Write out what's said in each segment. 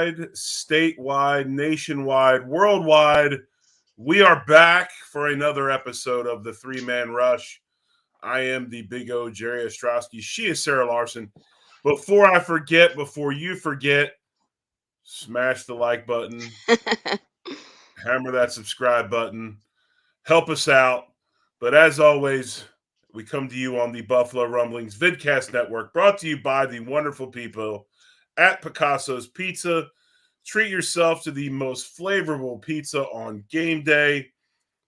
statewide, nationwide, worldwide. We are back for another episode of the Three-Man Rush. I am the big O, Jerry Ostroski. She is Sara Larson. Before you forget, smash the like button, hammer that subscribe button, help us out. But as always, we come to you on the Buffalo Rumblings Vidcast Network, brought to you by the wonderful people at Picasso's Pizza. Treat yourself to the most flavorful pizza on game day.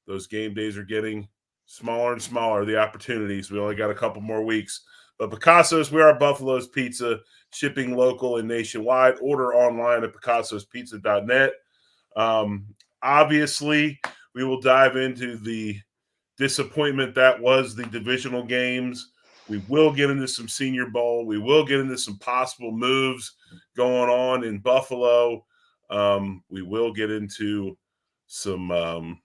Those game days are getting smaller and smaller, the opportunities. We only got a couple more weeks. But Picasso's, we are Buffalo's Pizza, shipping local and nationwide. Order online at picassospizza.net. Obviously, we will dive into the disappointment that was the divisional games. We will get into some Senior Bowl. We will get into some possible moves going on in Buffalo. We will get into some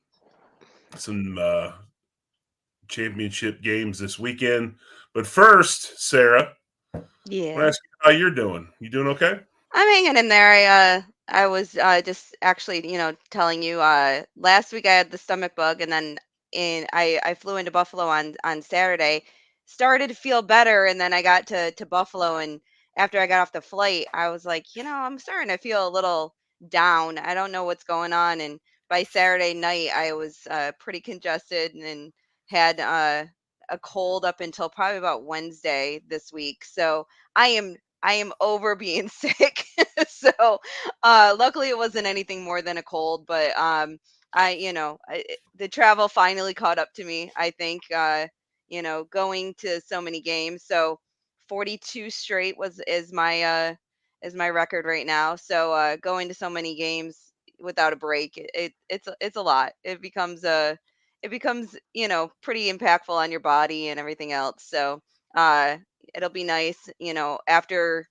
championship games this weekend. But first, Sarah, I want to Yeah. ask you how you're doing. You doing okay? I'm hanging in there. I was just actually, telling you last week I had the stomach bug and then I flew into Buffalo on Saturday, started to feel better and then I got to Buffalo and after I got off the flight, I was like, I'm starting to feel a little down. I don't know what's going on and by Saturday night I was pretty congested and had a cold up until probably about Wednesday this week. So, I am over being sick. So, luckily it wasn't anything more than a cold, but the travel finally caught up to me. I think going to so many games. So, 42 straight is my record right now. So, going to so many games without a break, it's a lot. It becomes pretty impactful on your body and everything else. So, uh it'll be nice, after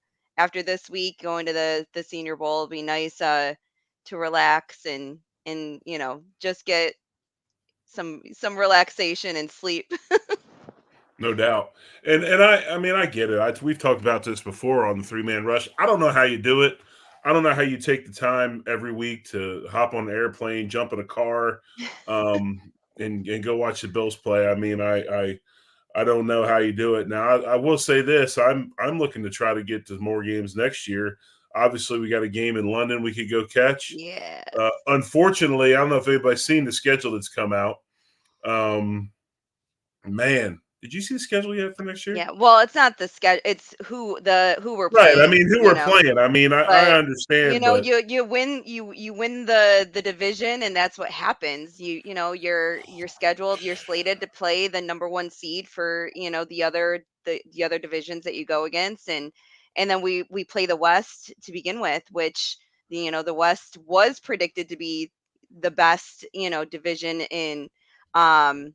this week going to the Senior Bowl. It'll be nice to relax and just get some relaxation and sleep. No doubt. And I get it. We've talked about this before on the Three-Man Rush. I don't know how you do it. I don't know how you take the time every week to hop on an airplane, jump in a car, um, and go watch the Bills play. I don't know how you do it. Now, I will say this: I'm looking to try to get to more games next year. Obviously, we got a game in London we could go catch. Yes. Unfortunately, I don't know if anybody's seen the schedule that's come out. Um, Man, did you see the schedule yet for next year? Yeah. Well, it's not the schedule. It's who we're Right. I playing. mean, who we're playing. I But understand, but you win the division and that's what happens. You're scheduled, you're slated to play the number 1 seed for, the other divisions that you go against and then we play the West to begin with, which the West was predicted to be the best, division um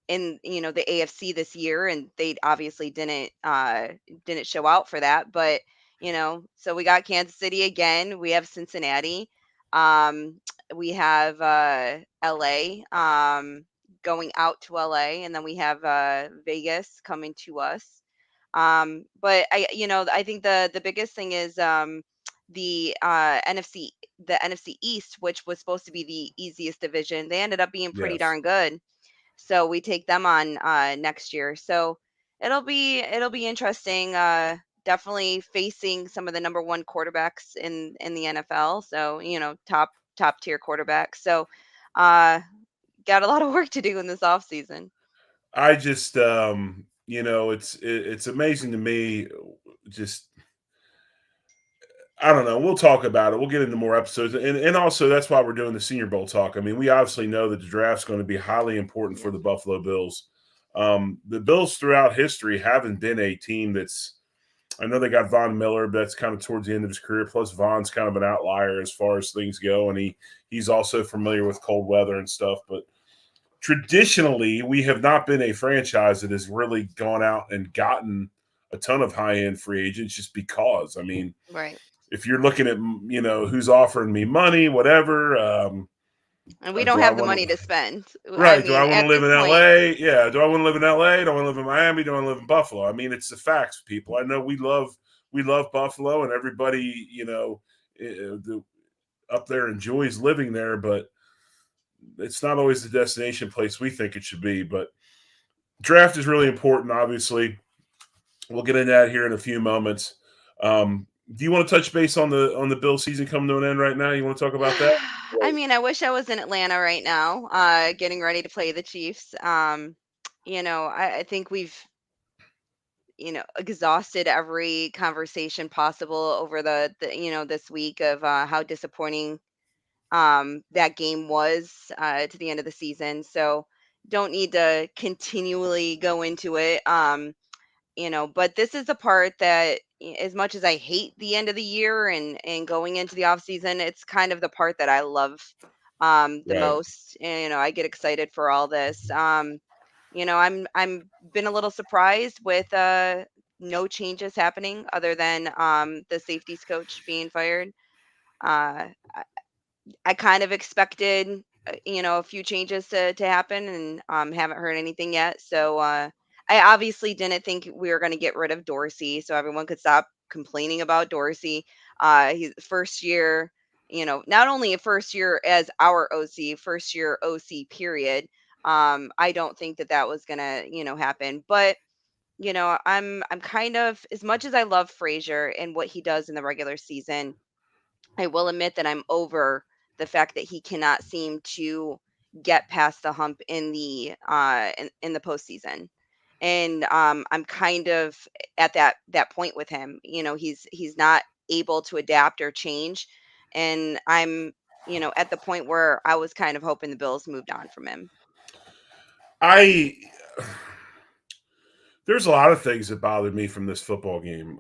in the AFC this year, and they obviously didn't show out for that. But so we got Kansas City again. We have Cincinnati. Um, we have LA going out to LA, and then we have Vegas coming to us. But I think the biggest thing is the NFC East, which was supposed to be the easiest division. They ended up being pretty yes. darn good. So we take them on next year. So it'll be interesting. Definitely facing some of the number 1 quarterbacks in the NFL. So top tier quarterbacks. So uh, got a lot of work to do in this off season. I just it's amazing to me. Just I don't know. We'll talk about it. We'll get into more episodes, and also that's why we're doing the Senior Bowl talk. I mean, we obviously know that the draft's going to be highly important for Yeah. the Buffalo Bills. The Bills throughout history haven't been a team that's. I know they got Von Miller, but that's kind of towards the end of his career. Plus, Von's kind of an outlier as far as things go, and he's also familiar with cold weather and stuff. But traditionally, we have not been a franchise that has really gone out and gotten a ton of high end free agents just because. I mean, Right. if you're looking at who's offering me money, whatever. And we Do don't I have the want money to? to spend. I Right? Do I mean, want to at live this in point, L.A.? Yeah. Do I want to live in L.A.? Do I want to live in Miami? Do I want to live in Buffalo? I mean, it's the facts, people. I know we love Buffalo, and everybody up there enjoys living there, but it's not always the destination place we think it should be. But draft is really important, obviously. We'll get into that here in a few moments. Do you want to touch base on the Bill season coming to an end right now? You want to talk about that? I mean, I wish I was in Atlanta right now, getting ready to play the Chiefs. I think we've, exhausted every conversation possible over this week of how disappointing that game was to the end of the season. So don't need to continually go into it. But this is the part that as much as I hate the end of the year and going into the off season, it's kind of the part that I love the Right. most. And, I get excited for all this. I'm been a little surprised with no changes happening other than the safeties coach being fired. Uh, I kind of expected, a few changes to happen, and haven't heard anything yet. So I obviously didn't think we were going to get rid of Dorsey, so everyone could stop complaining about Dorsey. He's first year, not only a first year as our OC, first year OC period. I don't think that was gonna, happen, but. I'm kind of, as much as I love Frazier and what he does in the regular season, I will admit that I'm over the fact that he cannot seem to get past the hump in the postseason. And I'm kind of at that point with him. He's not able to adapt or change. And I'm, at the point where I was kind of hoping the Bills moved on from him. I There's a lot of things that bothered me from this football game.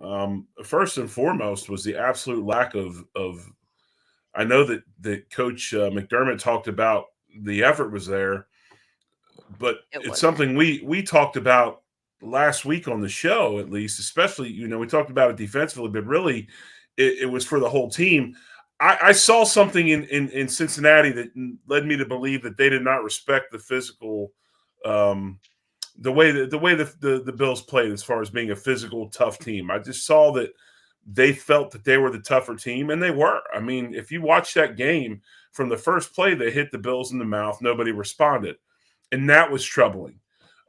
First and foremost was the absolute lack of. I know that Coach McDermott talked about the effort was there, but It it's wasn't. something we talked about last week on the show, at least. Especially, we talked about it defensively, but really, it was for the whole team. I saw something in Cincinnati that led me to believe that they did not respect the physical. Um, the way the Bills played as far as being a physical, tough team. I just saw that they felt that they were the tougher team, and they were. I mean, if you watch that game from the first play, they hit the Bills in the mouth. Nobody responded, and that was troubling.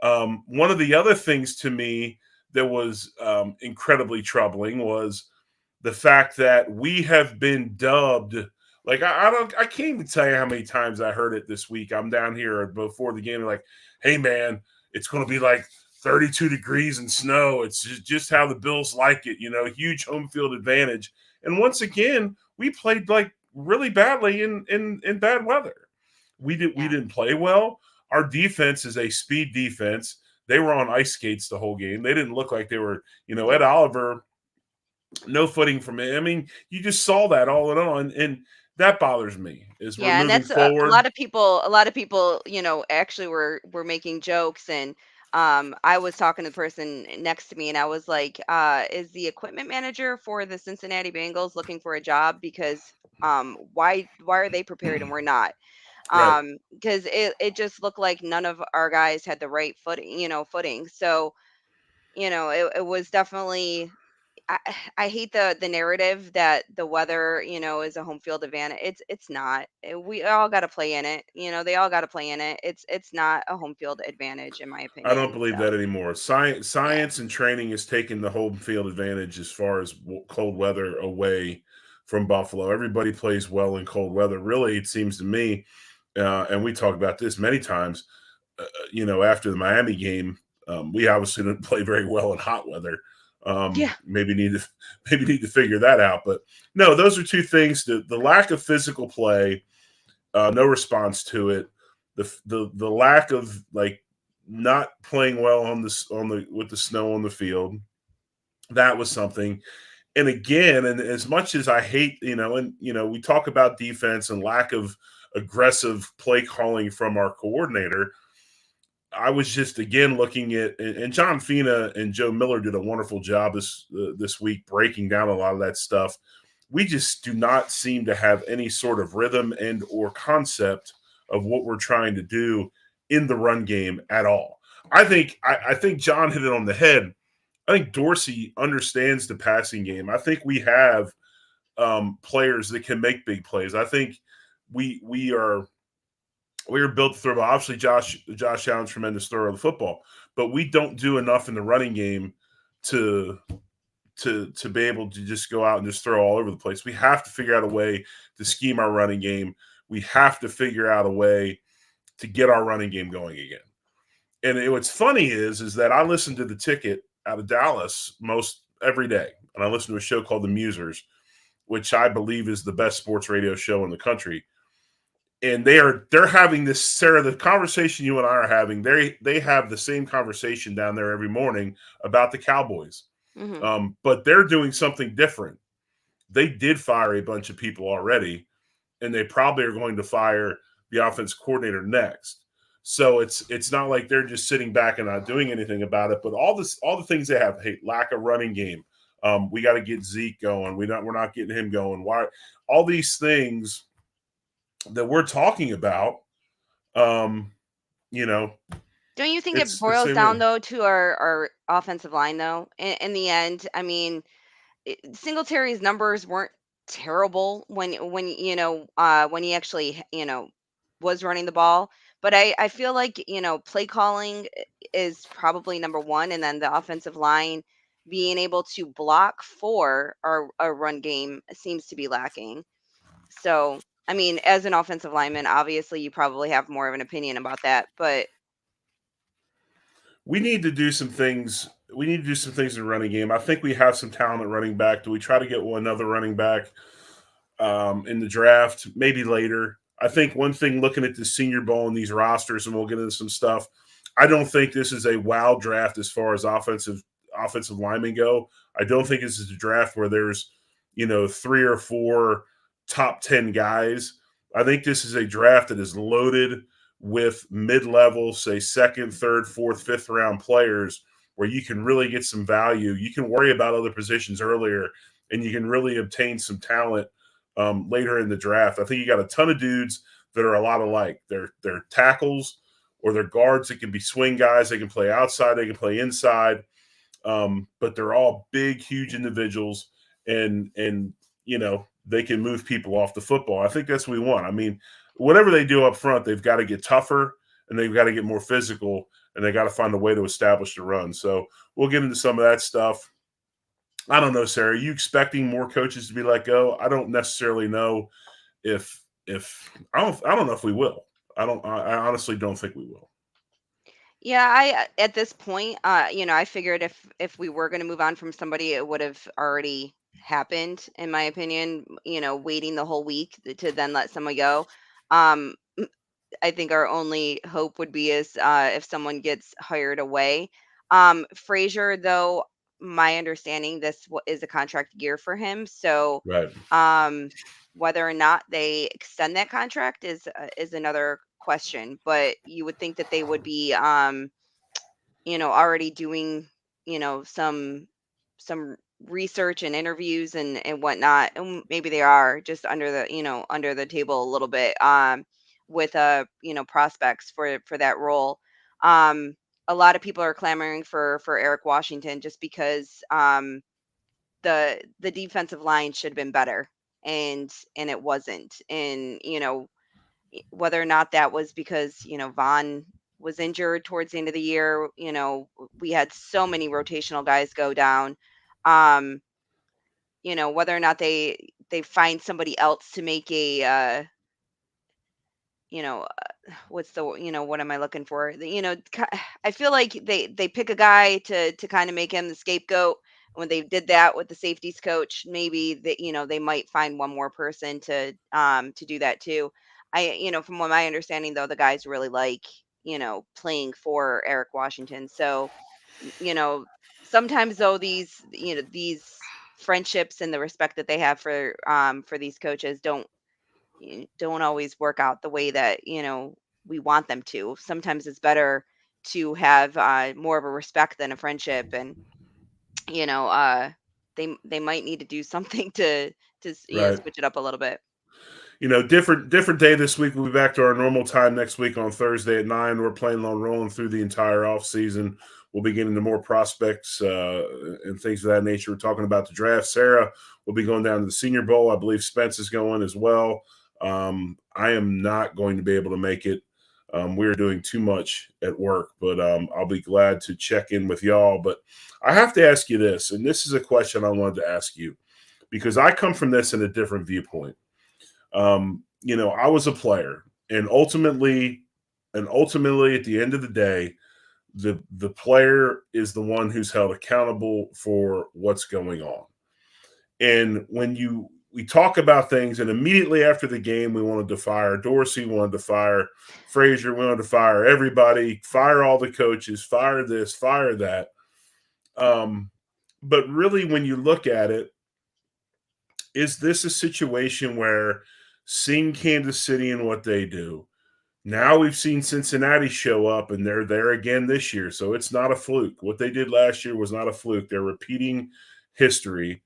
One of the other things to me that was incredibly troubling was the fact that we have been dubbed. Like I can't even tell you how many times I heard it this week. I'm down here before the game, like, hey man, it's going to be like 32 degrees and snow. It's just how the Bills like it, huge home field advantage. And once again, we played like really badly in bad weather. We Yeah. didn't play well. Our defense is a speed defense. They were on ice skates the whole game. They didn't look like they were, Ed Nope. Oliver, no footing from it. I mean, you just saw that all in all, and that bothers me as we're Yeah, and moving that's a forward. lot of people. A lot of people, actually were making jokes, and I was talking to the person next to me, and I was like, "Is the equipment manager for the Cincinnati Bengals looking for a job? Because why are they prepared and we're not? Right. Because it just looked like none of our guys had the right footing. So it was definitely I I hate the narrative that the weather, is a home field advantage. It's not. We all got to play in it. They all got to play in it. It's not a home field advantage in my I don't opinion. believe So that anymore. Science, yeah, science, and training is taking the home field advantage as far as cold weather away from Buffalo. Everybody plays well in cold weather. Really, it seems to me, and we talked about this many times. After the Miami game, we obviously didn't play very well in hot weather. yeah, Maybe need to maybe need to figure that out. But no, those are two things: the lack of physical play, no response to it, the lack of like not playing well on the with the snow on the field. That was something. And again, and as much as I hate, we talk about defense and lack of aggressive play calling from our coordinator. I was just again looking at, and John Fina and Joe Miller did a wonderful job this week breaking down a lot of that stuff. We just do not seem to have any sort of rhythm and or concept of what we're trying to do in the run game at all. I think John hit it on the head. I think Dorsey understands the passing game. I think we have players that can make big plays. I think we we are we are built to throw. Obviously, Josh Allen's tremendous thrower of the football, but we don't do enough in the running game to to be able to just go out and just throw all over the place. We have to figure out a way to scheme our running game. We have to figure out a way to get our running game going again. And what's funny is that I listen to the Ticket out of Dallas most every day, and I listen to a show called The Musers, which I believe is the best sports radio show in the country. And they're having this, Sarah, the conversation you and I are having. They have the same conversation down there every morning about the Cowboys, Hmm. but they're doing something different. They did fire a bunch of people already, and they probably are going to fire the offense coordinator next. So it's not like they're just sitting back and not doing anything about it. But all the things they have, hey, lack of running game. We got to get Zeke going. We're not getting him going. Why? All these things that we're talking about, um, you know, Don't you think it it's boils same down thing. though to our offensive line though? In the end, I mean, Singletary's numbers weren't terrible when when he actually was running the ball, but I feel like play calling is probably number one, and then the offensive line being able to block for our run game seems to be lacking. So I mean, as an offensive lineman, obviously you probably have more of an opinion about that, but We need to do some things. We need to do some things in the running game. I think we have some talent at running back. Do we try to get another running back in the draft? Maybe later. I think one thing looking at the Senior Bowl and these rosters, and we'll get into some stuff. I don't think this is a wow draft as far as offensive linemen go. I don't think this is a draft where there's 3 or 4 top 10 guys. I think this is a draft that is loaded with mid-level, say second, third, fourth, fifth round players where you can really get some value. You can worry about other positions earlier, and you can really obtain some talent later in the draft. I think you got a ton of dudes that are a lot alike. They're tackles or they're guards that can be swing guys. They can play outside. They can play inside. But they're all big, huge individuals, and they can move people off the football. I think that's what we want. I mean, whatever they do up front, they've got to get tougher and they've got to get more physical and they got to find a way to establish the run. So we'll get into some of that stuff. I don't know, Sarah. Are you expecting more coaches to be let go? I don't necessarily know if I don't know if we will. I honestly don't think we will. yeah, I at this point, I figured if we were going to move on from somebody, it would have already happened, in my opinion. Waiting the whole week to then let someone go. Um, I think our only hope would be is if someone gets hired away. Frazier, though, my understanding, this is a contract year for him, so Right. um, whether or not they extend that contract is another question. But you would think that they would be already doing, some research and interviews and whatnot. And maybe they are just under the table a little bit with prospects for that role. Um a lot of people are clamoring for Eric Washington just because the defensive line should have been better, and it wasn't. And whether or not that was because Vaughn was injured towards the end of the year. We had so many rotational guys go down. Um, whether or not they find somebody else to make a what's the what am I looking for? I feel like they pick a guy to kind of make him the scapegoat. When they did that with the safeties coach, maybe that they might find one more person to do that too. From what my understanding though, the guys really like playing for Eric Washington. So you know sometimes though these friendships and the respect that they have for these coaches don't always work out the way that we want them to. Sometimes it's better to have more of a respect than a friendship, and you know uh they might need to do something to Right. switch it up a little bit. Different day this week. We'll be back to our normal time next week on Thursday at 9. We're planning on rolling through the entire off season. we'll be getting into more prospects and things of that nature. We're talking about the draft. Sarah will be going down to the Senior Bowl. I believe Spence is going as well. I am not going to be able to make it. We are doing too much at work, but I'll be glad to check in with y'all. But I have to ask you this, and this is a question I wanted to ask you because I come from this in a different viewpoint. I was a player, and ultimately, at the end of the day, the player is the one who's held accountable for what's going on. And when we talk about things, and immediately after the game, we wanted to fire Dorsey, we wanted to fire Frazier, we wanted to fire everybody, fire all the coaches, fire this, fire that. But really, when you look at it, is this a situation where seeing Kansas City and what they do? Now we've seen Cincinnati show up, and they're there again this year. So it's not a fluke. What they did last year was not a fluke. They're repeating history.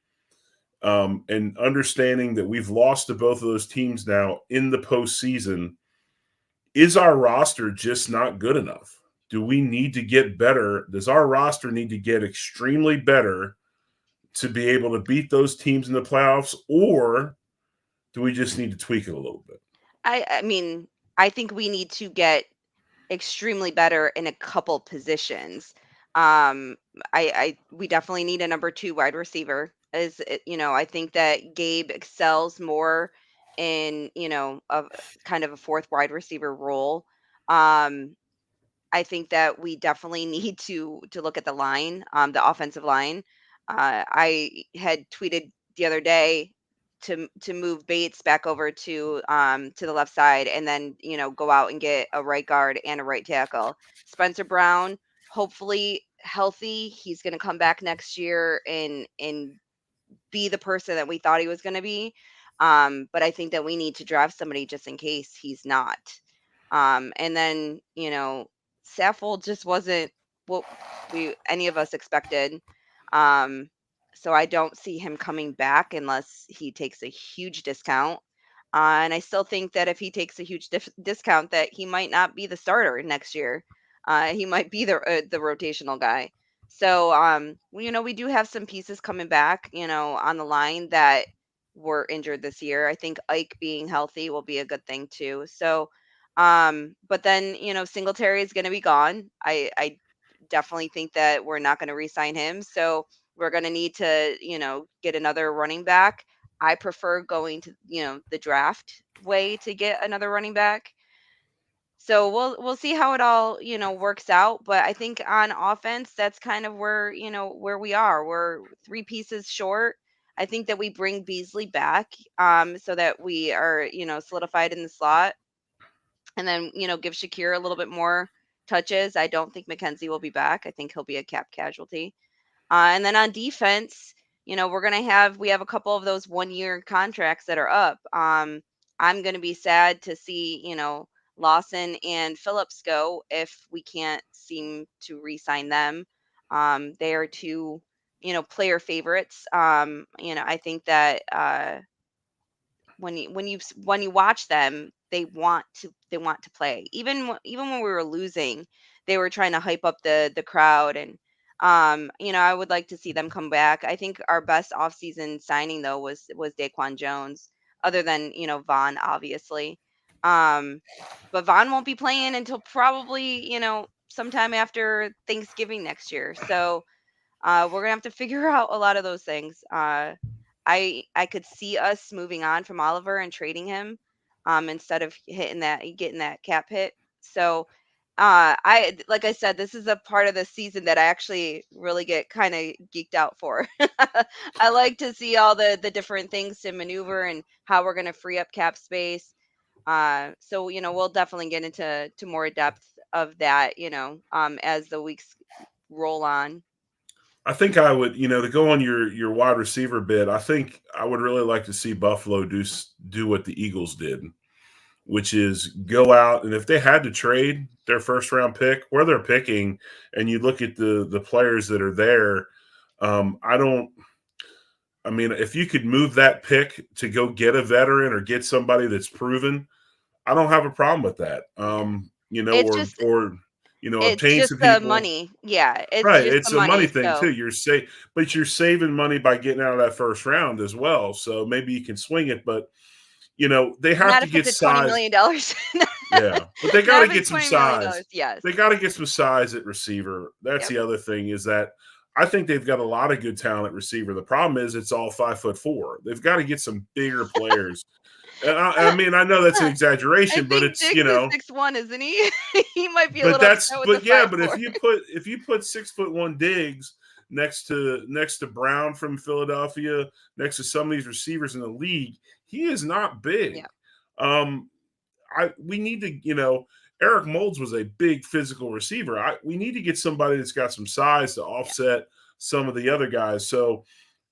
And understanding that we've lost to both of those teams now in the postseason, is our roster just not good enough? Do we need to get better? Does our roster need to get extremely better to be able to beat those teams in the playoffs, or do we just need to tweak it a little bit? I mean, I think we need to get extremely better in a couple positions. We definitely need a number 2 wide receiver. I think that Gabe excels more in, a kind of a fourth wide receiver role. Um, I think that we definitely need to look at the line, the offensive line. I had tweeted the other day to move Bates back over to the left side, and then go out and get a right guard and a right tackle. Spencer Brown, hopefully healthy. He's going to come back next year and be the person that we thought he was going to be. But I think that we need to draft somebody just in case he's not. And then, Saffold just wasn't what we any of us expected. Um, so I don't see him coming back unless he takes a huge discount. And I still think that if he takes a huge discount, that he might not be the starter next year. He might be the rotational guy. So, we do have some pieces coming back, on the line that were injured this year. I think Ike being healthy will be a good thing too. So, but then, Singletary is going to be gone. I definitely think that we're not going to re-sign him. So we're going to need to, get another running back. I prefer going to, the draft way to get another running back. So we'll see how it all, works out. But I think on offense, that's kind of where we are. We're 3 pieces short. I think that we bring Beasley back, so that we are, solidified in the slot, and then, give Shakir a little bit more touches. I don't think McKenzie will be back. I think he'll be a cap casualty. And then on defense, we have a couple of those 1-year contracts that are up. I'm gonna be sad to see, Lawson and Phillips go if we can't seem to re-sign them. They are two, player favorites. I think that when you watch them, they want to play. Even when we were losing, they were trying to hype up the crowd, and I would like to see them come back. I think our best offseason signing though was Daquan Jones, other than Vaughn, obviously. Um, but Vaughn won't be playing until probably sometime after Thanksgiving next year. So we're gonna have to figure out a lot of those things. I could see us moving on from Oliver and trading him, instead of getting that cap hit. So, I like I said, this is a part of the season that I actually really get kind of geeked out for. I like to see all the different things to maneuver and how we're gonna free up cap space. So we'll definitely get into more depth of that, as the weeks roll on. I think I would, to go on your wide receiver bid. I think I would really like to see Buffalo do what the Eagles did, which is go out, and if they had to trade their first round pick, where they're picking, and you look at the players that are there, I don't. I mean, if you could move that pick to go get a veteran or get somebody that's proven, I don't have a problem with that. Yeah. You know, It's or just or It's obtain just some the people. money. Yeah, it's Right. just the It's a money money. thing So too. But you're saving money by getting out of that first round as well. So maybe you can swing it, but they have not to if it's get a $20 size. million. dollars. Yeah, but they got Not to if it's get some $20 million. size. Yes. They got to get some size at receiver. That's Yep. the other thing is that I think they've got a lot of good talent at receiver. The problem is it's all 5'4". They've got to get some bigger players. And I mean, I know that's an I exaggeration, but think it's Diggs is 6'1", isn't he? He might be a but little upset with the yeah, five but four. if you put 6'1" Diggs next to Brown from Philadelphia, next to some of these receivers in the league, he is not big. Yeah. Um, we need to, Eric Moulds was a big physical receiver. We need to get somebody that's got some size to Yeah. offset some of the other guys. So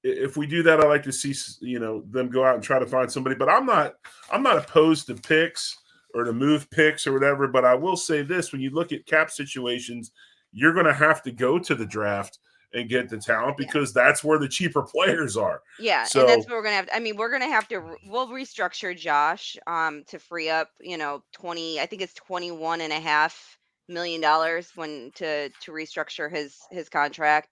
if we do that, I like to see them go out and try to find somebody. But I'm not opposed to picks or to move picks or whatever. But I will say this: when you look at cap situations, you're going to have to go to the draft and get the talent Yeah. because that's where the cheaper players are. Yeah, and that's So what we're gonna have to, I mean, we're gonna have to we'll restructure Josh to free up, 20, I think it's $21.5 million to restructure his contract.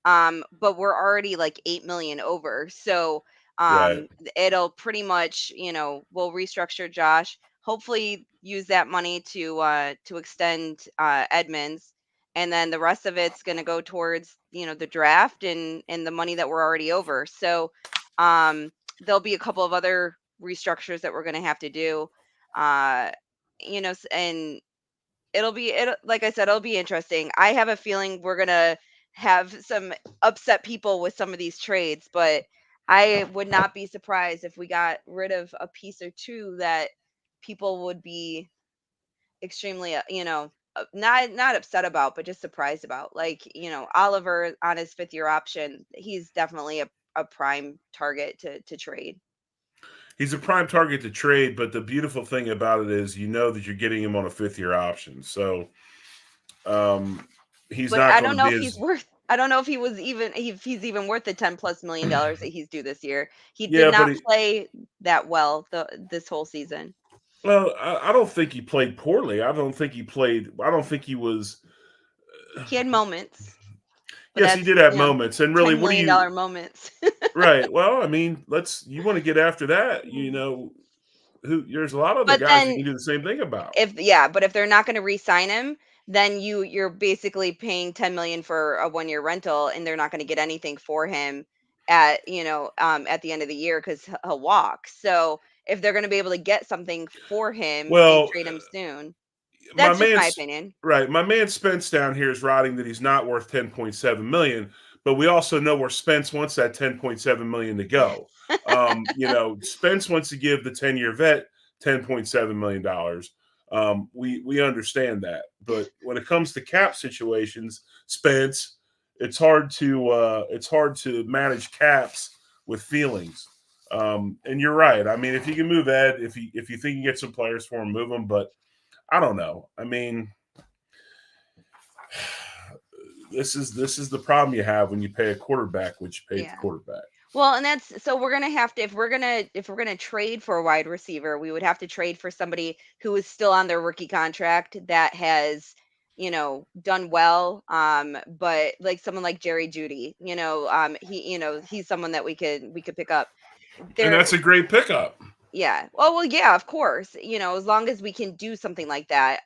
But we're already like 8 million over. So right. it'll pretty much, we'll restructure Josh, hopefully use that money to extend Edmonds, and then the rest of it's going to go towards the draft and the money that we're already over. So there'll be a couple of other restructures that we're going to have to do, uh and it like I said, it'll be interesting. I have a feeling we're going to have some upset people with some of these trades, but I would not be surprised if we got rid of a piece or two that people would be extremely, not upset about, but just surprised about. Like, Oliver on his 5th-year option, he's definitely a prime target to trade. He's a prime target to trade, but the beautiful thing about it is that you're getting him on a 5th-year option. So um, he's But not I going don't to know be if he's as worth. I don't know if he's even worth the $10+ million that he's due this year. He did yeah, but not play that well this whole season. well, I don't think he played poorly. I don't think he played. I don't think he was. He had moments, but Yes, he that's did have moments, and really, $10 what do million you? dollar moments. Right. Well, I mean, you want to get after that. Who? There's a lot of other But guys you then can do the same thing about. but if they're not going to re-sign him, then you're basically paying 10 million for a 1-year rental, and they're not going to get anything for him at the end of the year because he'll walk. So if they're going to be able to get something for him and Well, trade him soon, my that's just my man's opinion. right. My man Spence down here is writing that he's not worth 10.7 million, but we also know where Spence wants that 10.7 million to go. Spence wants to give the 10-year vet $10.7 million. We understand that, but when it comes to cap situations, Spence, it's hard to manage caps with feelings. And you're right. I mean, if you can move Ed, if you think you can get some players for him, move them. But I don't know. I mean, this is the problem you have when you pay a quarterback, which you paid the Yeah. quarterback. Well, and that's so we're gonna have to, if we're gonna trade for a wide receiver, we would have to trade for somebody who is still on their rookie contract that has, done well. But like someone like Jerry Judy, he's someone that we could pick up. And There, that's a great pickup. yeah. Well, yeah, of course. As long as we can do something like that.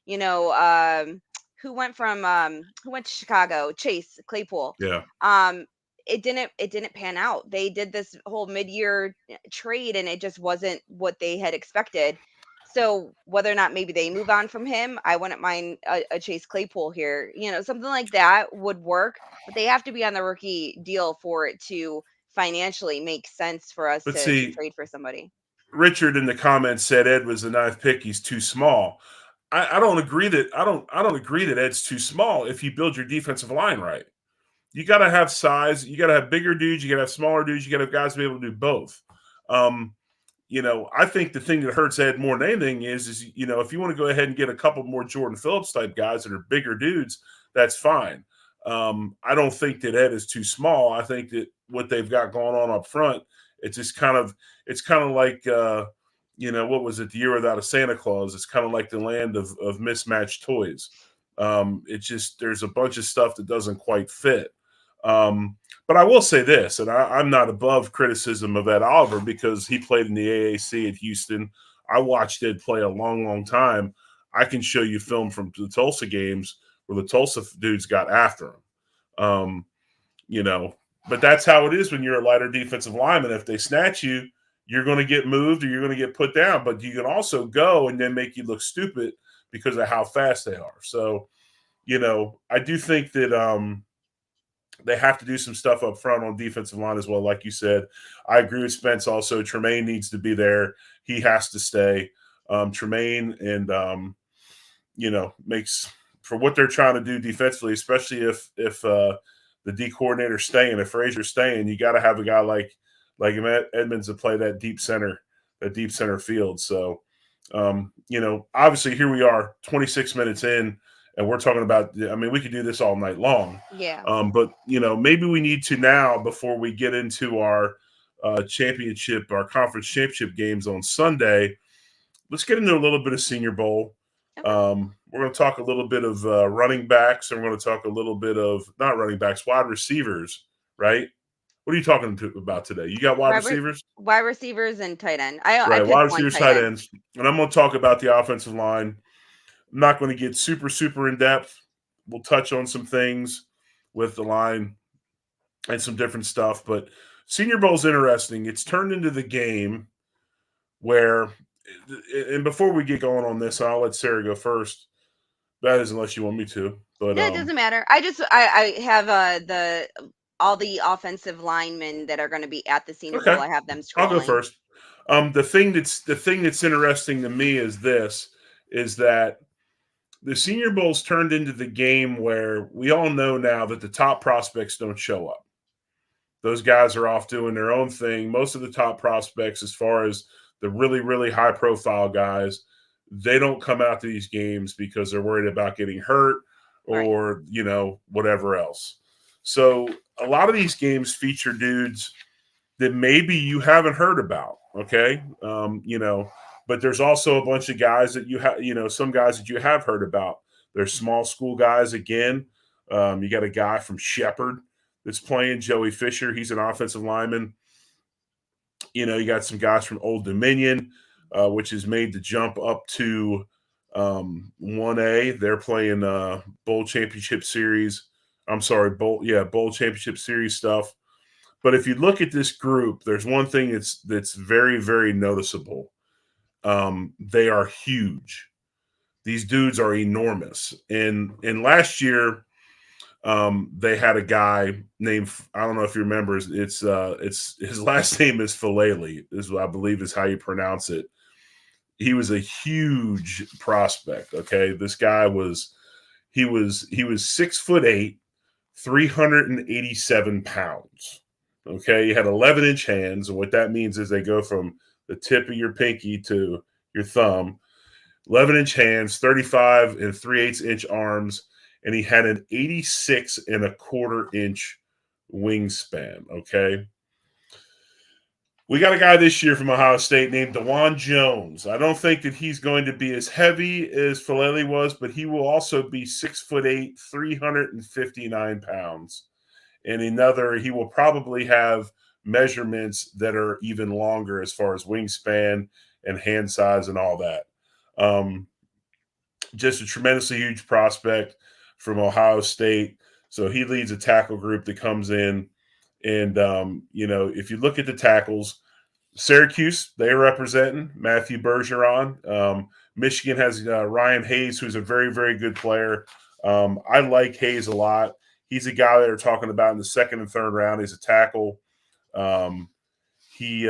You know, who went to Chicago? Chase Claypool. Yeah. Um, it didn't pan out. They did this whole mid-year trade, and it just wasn't what they had expected. So whether or not maybe they move on from him, I wouldn't mind a Chase Claypool here. Something like that would work, but they have to be on the rookie deal for it to financially make sense for us But to see, trade for somebody. Richard in the comments said Ed was the ninth pick. He's too small. I don't agree that I don't agree that Ed's too small if you build your defensive line right. You got to have size. You got to have bigger dudes. You got to have smaller dudes. You got to have guys to be able to do both. Um, I think the thing that hurts Ed more than anything is if you want to go ahead and get a couple more Jordan Phillips type guys that are bigger dudes, that's fine. I don't think that Ed is too small. I think that what they've got going on up front, it's kind of like what was it, the year without a Santa Claus? It's kind of like the land of mismatched toys. It's just there's a bunch of stuff that doesn't quite fit. Um, but I will say this, and I'm not above criticism of Ed Oliver because he played in the AAC at Houston. I watched Ed play a long, long time. I can show you film from the Tulsa games where the Tulsa dudes got after him. You know, but that's how it is when you're a lighter defensive lineman. If they snatch you, you're going to get moved or you're going to get put down. But you can also go and then make you look stupid because of how fast they are. So, I do think that they have to do some stuff up front on defensive line as well. Like you said, I agree with Spence. Also, Tremaine needs to be there. He has to stay. Tremaine and makes for what they're trying to do defensively, especially if the D coordinator's staying, if Frazier's staying, you got to have a guy like Edmonds to play that deep center field. So, obviously here we are, 26 minutes in, and we're talking about. I mean, we could do this all night long. Yeah. But maybe we need to now before we get into our our conference championship games on Sunday. Let's get into a little bit of Senior Bowl. Okay. We're going to talk a little bit of running backs, and we're going to talk a little bit of not running backs, wide receivers, right? What are you talking about today? You got wide receivers? Wide receivers and tight end. I Right, wide picked one receivers, tight tight end. ends. And I'm going to talk about the offensive line. I'm not going to get super, super in depth. We'll touch on some things with the line and some different stuff. But Senior Bowl is interesting. It's turned into the game where, and before we get going on this, I'll let Sarah go first. That is, unless you want me to. But No, it doesn't matter. I have all the offensive linemen that are going to be at the Senior okay, Bowl. I have them I'll go scrolling. first. The thing that's interesting to me is that the Senior Bowl's turned into the game where we all know now that the top prospects don't show up. Those guys are off doing their own thing. Most of the top prospects, as far as the really, really high profile guys, they don't come out to these games because they're worried about getting hurt Right. or, whatever else. So a lot of these games feature dudes that maybe you haven't heard about. Okay. But there's also a bunch of guys that some guys that you have heard about. There's small school guys again. You got a guy from Shepherd that's playing, Joey Fisher. He's an offensive lineman. You got some guys from Old Dominion, which has made the jump up to 1A. They're playing bowl championship series. I'm sorry, bowl championship series stuff. But if you look at this group, there's one thing that's very, very noticeable. They are huge. These dudes are enormous. And last year, they had a guy named, I don't know if you remember, it's his last name is Falele, is I believe is how you pronounce it. He was a huge prospect. Okay, this guy was 6'8", 387 pounds. Okay, he had 11-inch hands, and what that means is they go from the tip of your pinky to your thumb. 11-inch hands, 35 and 3/8 inch arms, and he had an 86 and a quarter inch wingspan. Okay. We got a guy this year from Ohio State named DeJuan Jones. I don't think that he's going to be as heavy as Falele was, but he will also be 6'8", 359 pounds. And he will probably have measurements that are even longer as far as wingspan and hand size and all that. Just a tremendously huge prospect from Ohio State. So he leads a tackle group that comes in. And, if you look at the tackles, Syracuse, they're representing Matthew Bergeron. Michigan has Ryan Hayes, who's a very, very good player. I like Hayes a lot. He's a guy that they're talking about in the second and third round. He's a tackle. Um, he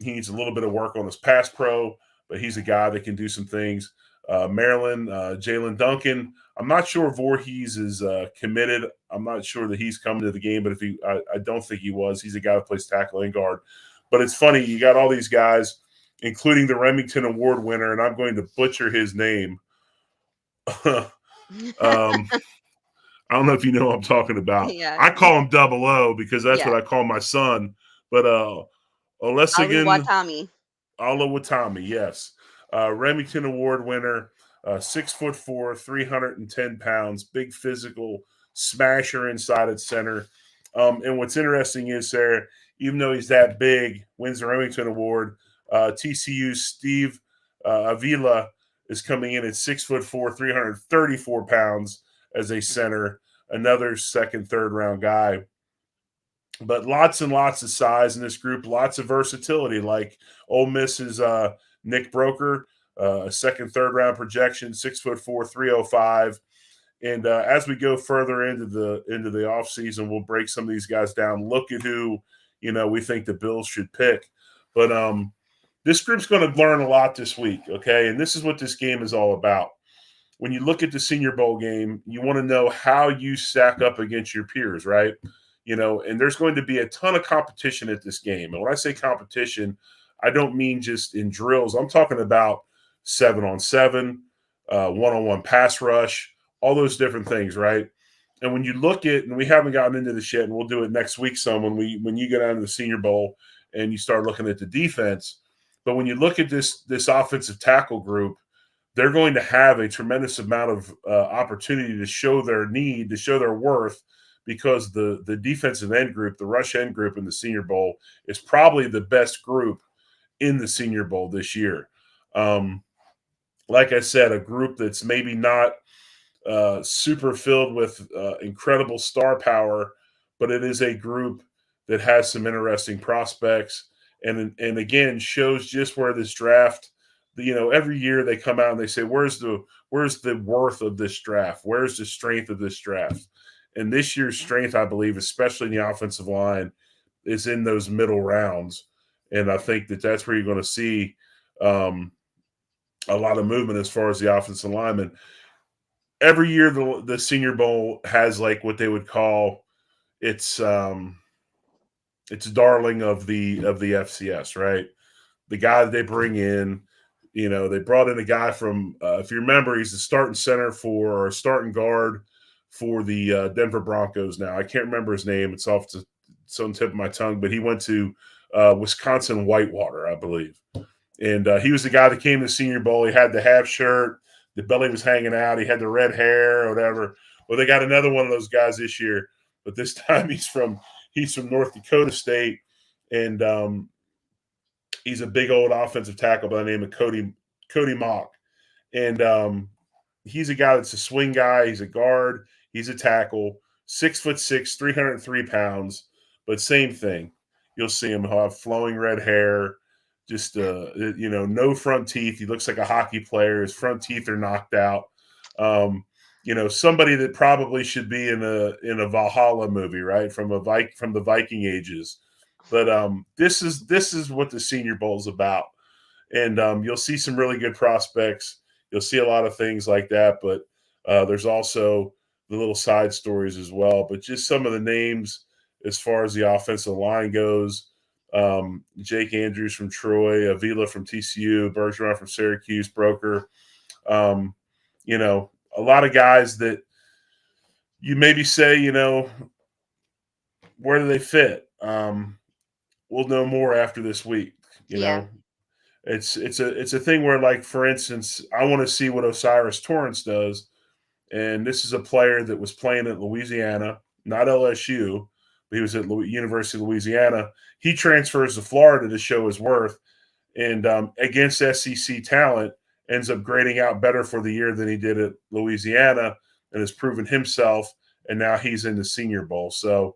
needs a little bit of work on his pass pro, but he's a guy that can do some things. Maryland, Jalen Duncan. I'm not sure if Voorhees is committed. I'm not sure that he's coming to the game, but I don't think he was. He's a guy that plays tackle and guard. But it's funny, you got all these guys, including the Remington Award winner, and I'm going to butcher his name. I don't know if you know what I'm talking about. Yeah. I call him Double O because that's Yeah. what I call my son. But Ali Olesigan Watami. Olawatami, yes. Remington Award winner. 6'4", 310 pounds, big physical smasher inside at center. And what's interesting is there, even though he's that big, wins the Remington Award. TCU's Steve Avila is coming in at 6'4", 334 pounds as a center, another second, third round guy. But lots and lots of size in this group, lots of versatility. Like Ole Miss's Nick Broker, a second, third round projection, 6'4", 305. And as we go further into the off season, we'll break some of these guys down. Look at who we think the Bills should pick. But this group's going to learn a lot this week, okay? And this is what this game is all about. When you look at the Senior Bowl game, you want to know how you stack up against your peers, right? And there's going to be a ton of competition at this game. And when I say competition, I don't mean just in drills. I'm talking about 7-on-7, 1-on-1 pass rush, all those different things, right? And when you look at, and we haven't gotten into this yet, and we'll do it next week some when you get out of the Senior Bowl and you start looking at the defense. But when you look at this offensive tackle group, they're going to have a tremendous amount of opportunity to show their need, to show their worth, because the defensive end group, the rush end group in the Senior Bowl is probably the best group in the Senior Bowl this year. Like I said, a group that's maybe not super filled with incredible star power, but it is a group that has some interesting prospects, and again shows just where this draft. Every year they come out and they say, "Where's the worth of this draft? Where's the strength of this draft?" And this year's strength, I believe, especially in the offensive line, is in those middle rounds, and I think that's where you're going to see a lot of movement as far as the offensive linemen. Every year the Senior Bowl has like what they would call its darling of the FCS, right? The guy that they bring in, they brought in a guy from if you remember, he's the starting center for or starting guard for the Denver Broncos now. I can't remember his name. It's on the tip of my tongue, but he went to Wisconsin Whitewater, I believe. And he was the guy that came to the Senior Bowl. He had the half shirt, the belly was hanging out, he had the red hair or whatever. Well, they got another one of those guys this year, but this time he's from North Dakota State, and he's a big old offensive tackle by the name of Cody Mock. And he's a guy that's a swing guy. He's a guard. He's a tackle. 6'6", 303 pounds. But same thing. You'll see him. He'll have flowing red hair. Just no front teeth. He looks like a hockey player. His front teeth are knocked out. Somebody that probably should be in a Valhalla movie, right? From the Viking ages. But this is what the Senior Bowl is about, and you'll see some really good prospects. You'll see a lot of things like that, but there's also the little side stories as well. But just some of the names as far as the offensive line goes: Jake Andrews from Troy, Avila from TCU, Bergeron from Syracuse, Broker. A lot of guys that you maybe say, where do they fit? We'll know more after this week. Yeah. It's a thing where, like, for instance, I want to see what Osiris Torrance does, and this is a player that was playing at Louisiana, not LSU, but he was at University of Louisiana. He transfers to Florida to show his worth, and against SEC talent, ends up grading out better for the year than he did at Louisiana, and has proven himself. And now he's in the Senior Bowl. So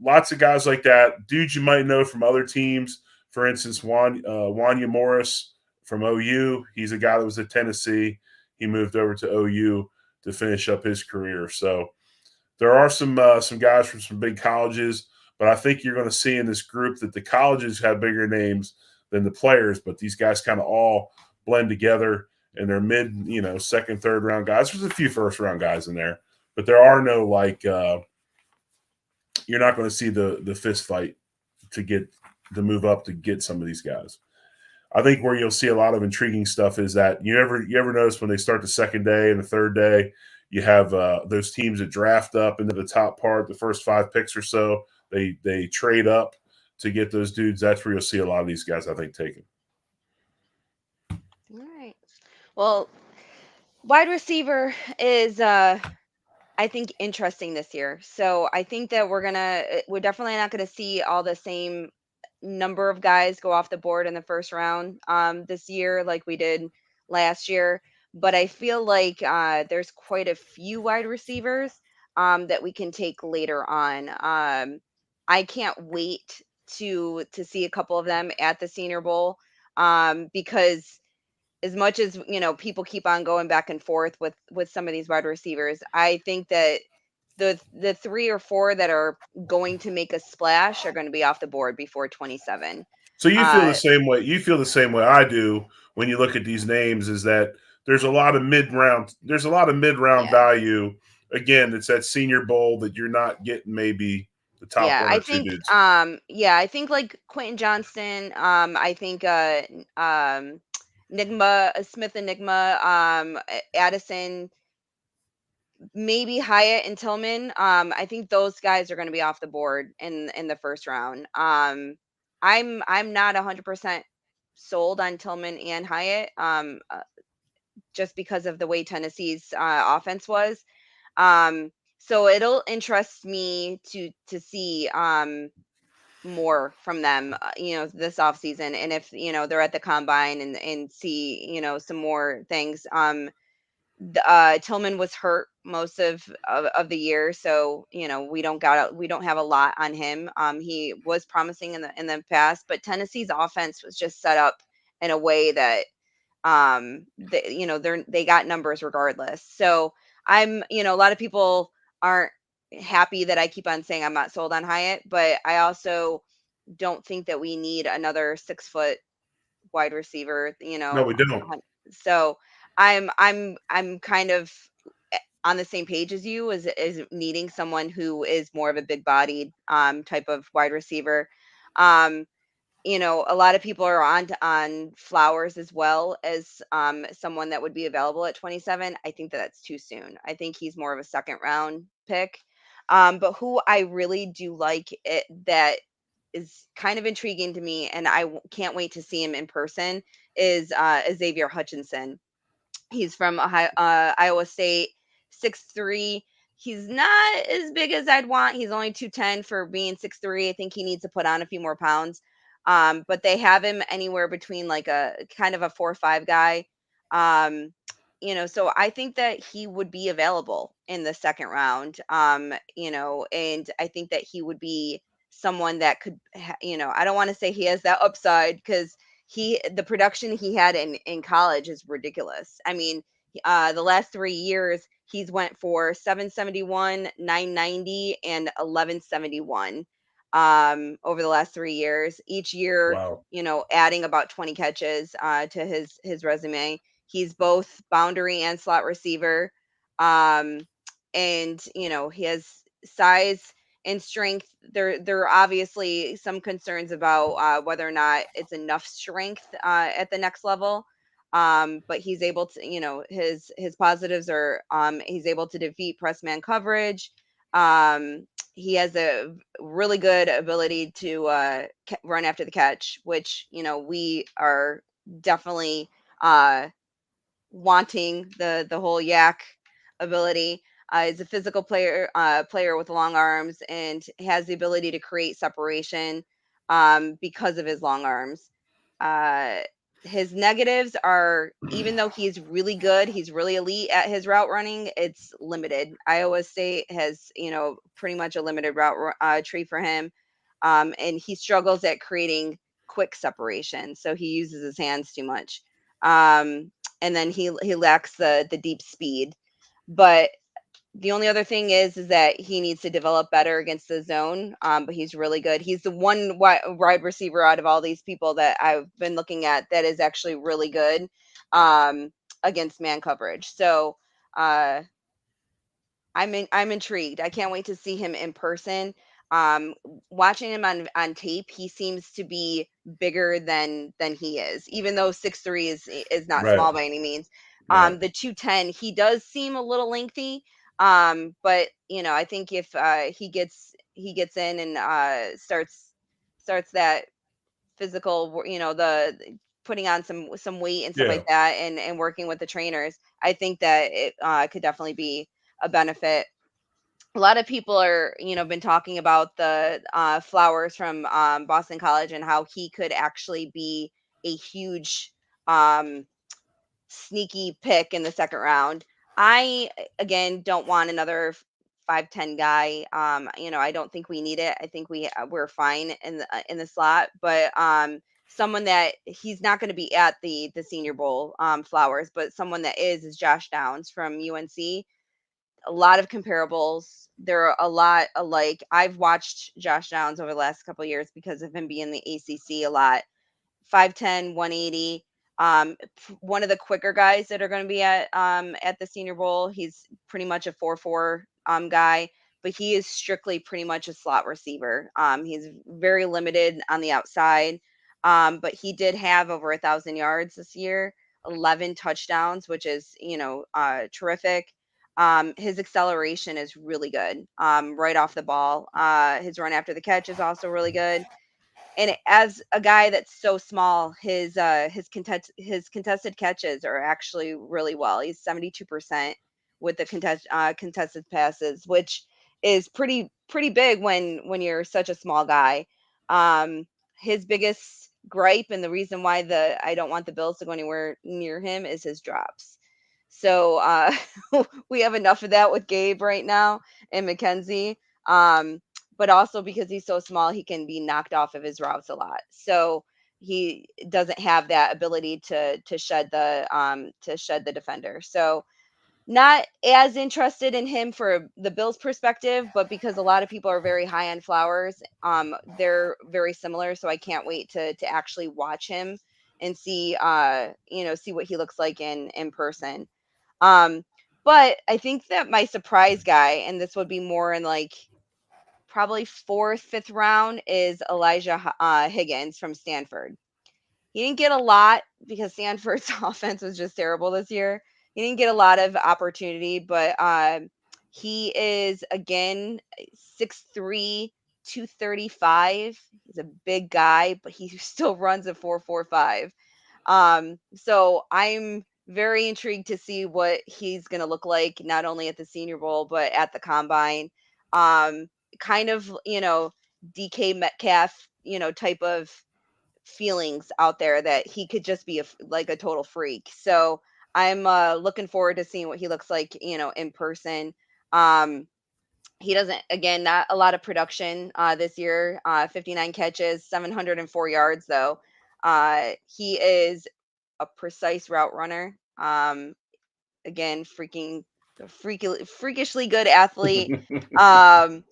lots of guys like that, dudes you might know from other teams. For instance, Wanya Morris from OU. He's a guy that was at Tennessee. He moved over to OU to finish up his career. So there are some guys from some big colleges, but I think you're going to see in this group that the colleges have bigger names than the players. But these guys kind of all blend together, and they're mid, second, third round guys. There's a few first round guys in there, but there are no you're not going to see the fist fight to move up to get some of these guys. I think where you'll see a lot of intriguing stuff is that you ever notice when they start the second day and the third day, you have those teams that draft up into the top part, the first 5 picks or so. They trade up to get those dudes. That's where you'll see a lot of these guys, I think, taken. All right. Well, Wide receiver is I think interesting this year. So I think that we're definitely not gonna see all the same number of guys go off the board in the first round this year like we did last year. But I feel like there's quite a few wide receivers that we can take later on. I can't wait to see a couple of them at the Senior Bowl because as much as people keep on going back and forth with some of these wide receivers, I think that the three or four that are going to make a splash are going to be off the board before 27. So you feel the uh same way. You feel the same way I do when you look at these names. Is that there's a lot of mid round. There's a lot of mid round yeah, value. Again, it's that Senior Bowl that you're not getting maybe the top yeah, one I or two think dudes. I think like Quentin Johnston, I think Nigma Smith Enigma, Addison, maybe Hyatt and Tillman. I think those guys are going to be off the board in the first round. I'm not 100% sold on Tillman and Hyatt, just because of the way Tennessee's offense was. Um, so it'll interest me to see more from them, this off season, and if they're at the combine and see some more things. Tillman was hurt most of the year, so we don't have a lot on him. He was promising in the past, but Tennessee's offense was just set up in a way that they got numbers regardless. So a lot of people aren't happy that I keep on saying I'm not sold on Hyatt, but I also don't think that we need another 6 foot wide receiver. No, we don't. So I'm kind of on the same page as you, is needing someone who is more of a big bodied type of wide receiver. Um, a lot of people are on Flowers as well as someone that would be available at 27. I think that that's too soon. I think he's more of a second round pick. But who I really do like that is kind of intriguing to me, and can't wait to see him in person, is Xavier Hutchinson. He's from Iowa State, 6'3". He's not as big as I'd want. He's only 210 for being 6'3". I think he needs to put on a few more pounds. But they have him anywhere between like a kind of a 4 or 5 guy. Um, so I think that he would be available in the second round. And I think that he would be someone that could, I don't want to say he has that upside because the production he had in college is ridiculous. I mean, the last 3 years he's went for 771, 990, and 1171 over the last 3 years. Each year, Wow. adding about 20 catches to his resume. He's both boundary and slot receiver. Um, and he has size and strength. There are obviously some concerns about whether or not it's enough strength at the next level. But he's able to, his positives are he's able to defeat press man coverage. He has a really good ability to run after the catch, which we are definitely uh, wanting the whole yak ability. Is a physical player with long arms and has the ability to create separation because of his long arms. Uh, his negatives are, even though he's really good, he's really elite at his route running, it's limited. Iowa State has, pretty much a limited tree for him. And he struggles at creating quick separation. So he uses his hands too much. Um, and then he lacks the deep speed. But the only other thing is that he needs to develop better against the zone. But he's really good. He's the one wide receiver out of all these people that I've been looking at that is actually really good um, against man coverage. So uh, I'm intrigued. I can't wait to see him in person. Um, Watching him on tape, he seems to be bigger than he is, even though 6'3" is not Right. small by any means. Right. The 210, he does seem a little lengthy. But I think if he gets in and starts that physical, putting on some weight and stuff Yeah. like that, and working with the trainers, I think that it could definitely be a benefit. A lot of people are, been talking about the Flowers from Boston College and how he could actually be a huge um, sneaky pick in the second round. I again don't want another 5'10" guy. I don't think we need it. I think we're fine in the slot, but someone that he's not going to be at the Senior Bowl Flowers, but someone that is Josh Downs from UNC. A lot of comparables. They're a lot alike. I've watched Josh Downs over the last couple of years because of him being in the ACC a lot. 5'10", 180. One of the quicker guys that are going to be at the Senior Bowl. He's pretty much a 4-4 guy, but he is strictly pretty much a slot receiver. He's very limited on the outside, but he did have over 1,000 yards this year, 11 touchdowns, which is terrific. His acceleration is really good right off the ball. His run after the catch is also really good, and as a guy that's so small, his contested catches are actually really well. He's 72% with the contested passes, which is pretty big when you're such a small guy. His biggest gripe, and the reason why the I don't want the Bills to go anywhere near him, is his drops. So we have enough of that with Gabe right now and McKenzie. But also because he's so small, he can be knocked off of his routes a lot. So he doesn't have that ability to shed the defender. So not as interested in him for the Bills perspective, but because a lot of people are very high on Flowers, they're very similar. So I can't wait to actually watch him and see what he looks like in person. Um, but I think that my surprise guy, and this would be more in like probably fourth, fifth round, is Elijah Higgins from Stanford. He didn't get a lot because Stanford's offense was just terrible this year. He didn't get a lot of opportunity, but he is again 6'3", 235. He's a big guy, but he still runs a 4.45. So I'm very intrigued to see what he's going to look like, not only at the Senior Bowl, but at the combine. Um, kind of, DK Metcalf, type of feelings out there that he could just be like a total freak. So I'm looking forward to seeing what he looks like, in person. Um, he doesn't, again, not a lot of production this year. 59 catches, 704 yards though. He is a precise route runner. Again, freakishly good athlete. Um,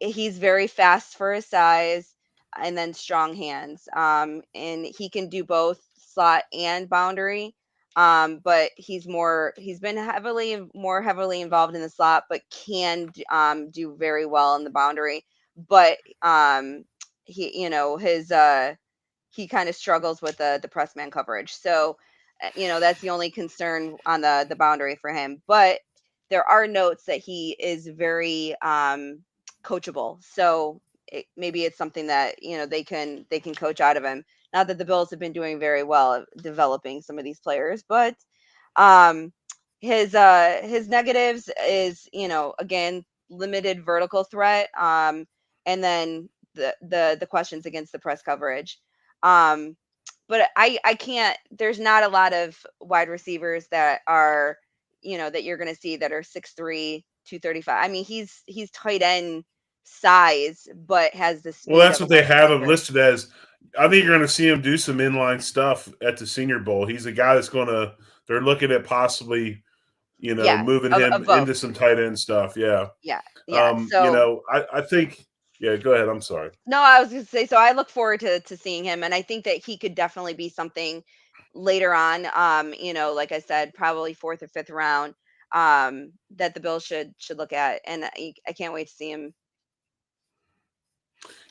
he's very fast for his size, and then strong hands. And he can do both slot and boundary. But he's been more heavily involved in the slot, but can do very well in the boundary. But he, his he kind of struggles with the press man coverage. So, that's the only concern on the boundary for him. But there are notes that he is very coachable. So maybe it's something that they can coach out of him. Not that the Bills have been doing very well at developing some of these players, but um, his negatives is again limited vertical threat, and then the questions against the press coverage. Um, but I can't. There's not a lot of wide receivers that are that you're going to see that are 6'3", 235. I mean, he's tight end size, but has the Well, speed that's of a what they wide have him receiver. listed as. I think you're going to see him do some inline stuff at the Senior Bowl. He's a guy that's going to. They're looking at possibly, Yeah, moving of him both. into some tight end stuff. Yeah. Yeah, yeah. So I think. Yeah. Go ahead. I'm sorry. no, I was going to say, so I look forward to seeing him, and I think that he could definitely be something later on. Like I said, probably fourth or fifth round. That the Bills should look at, and I can't wait to see him.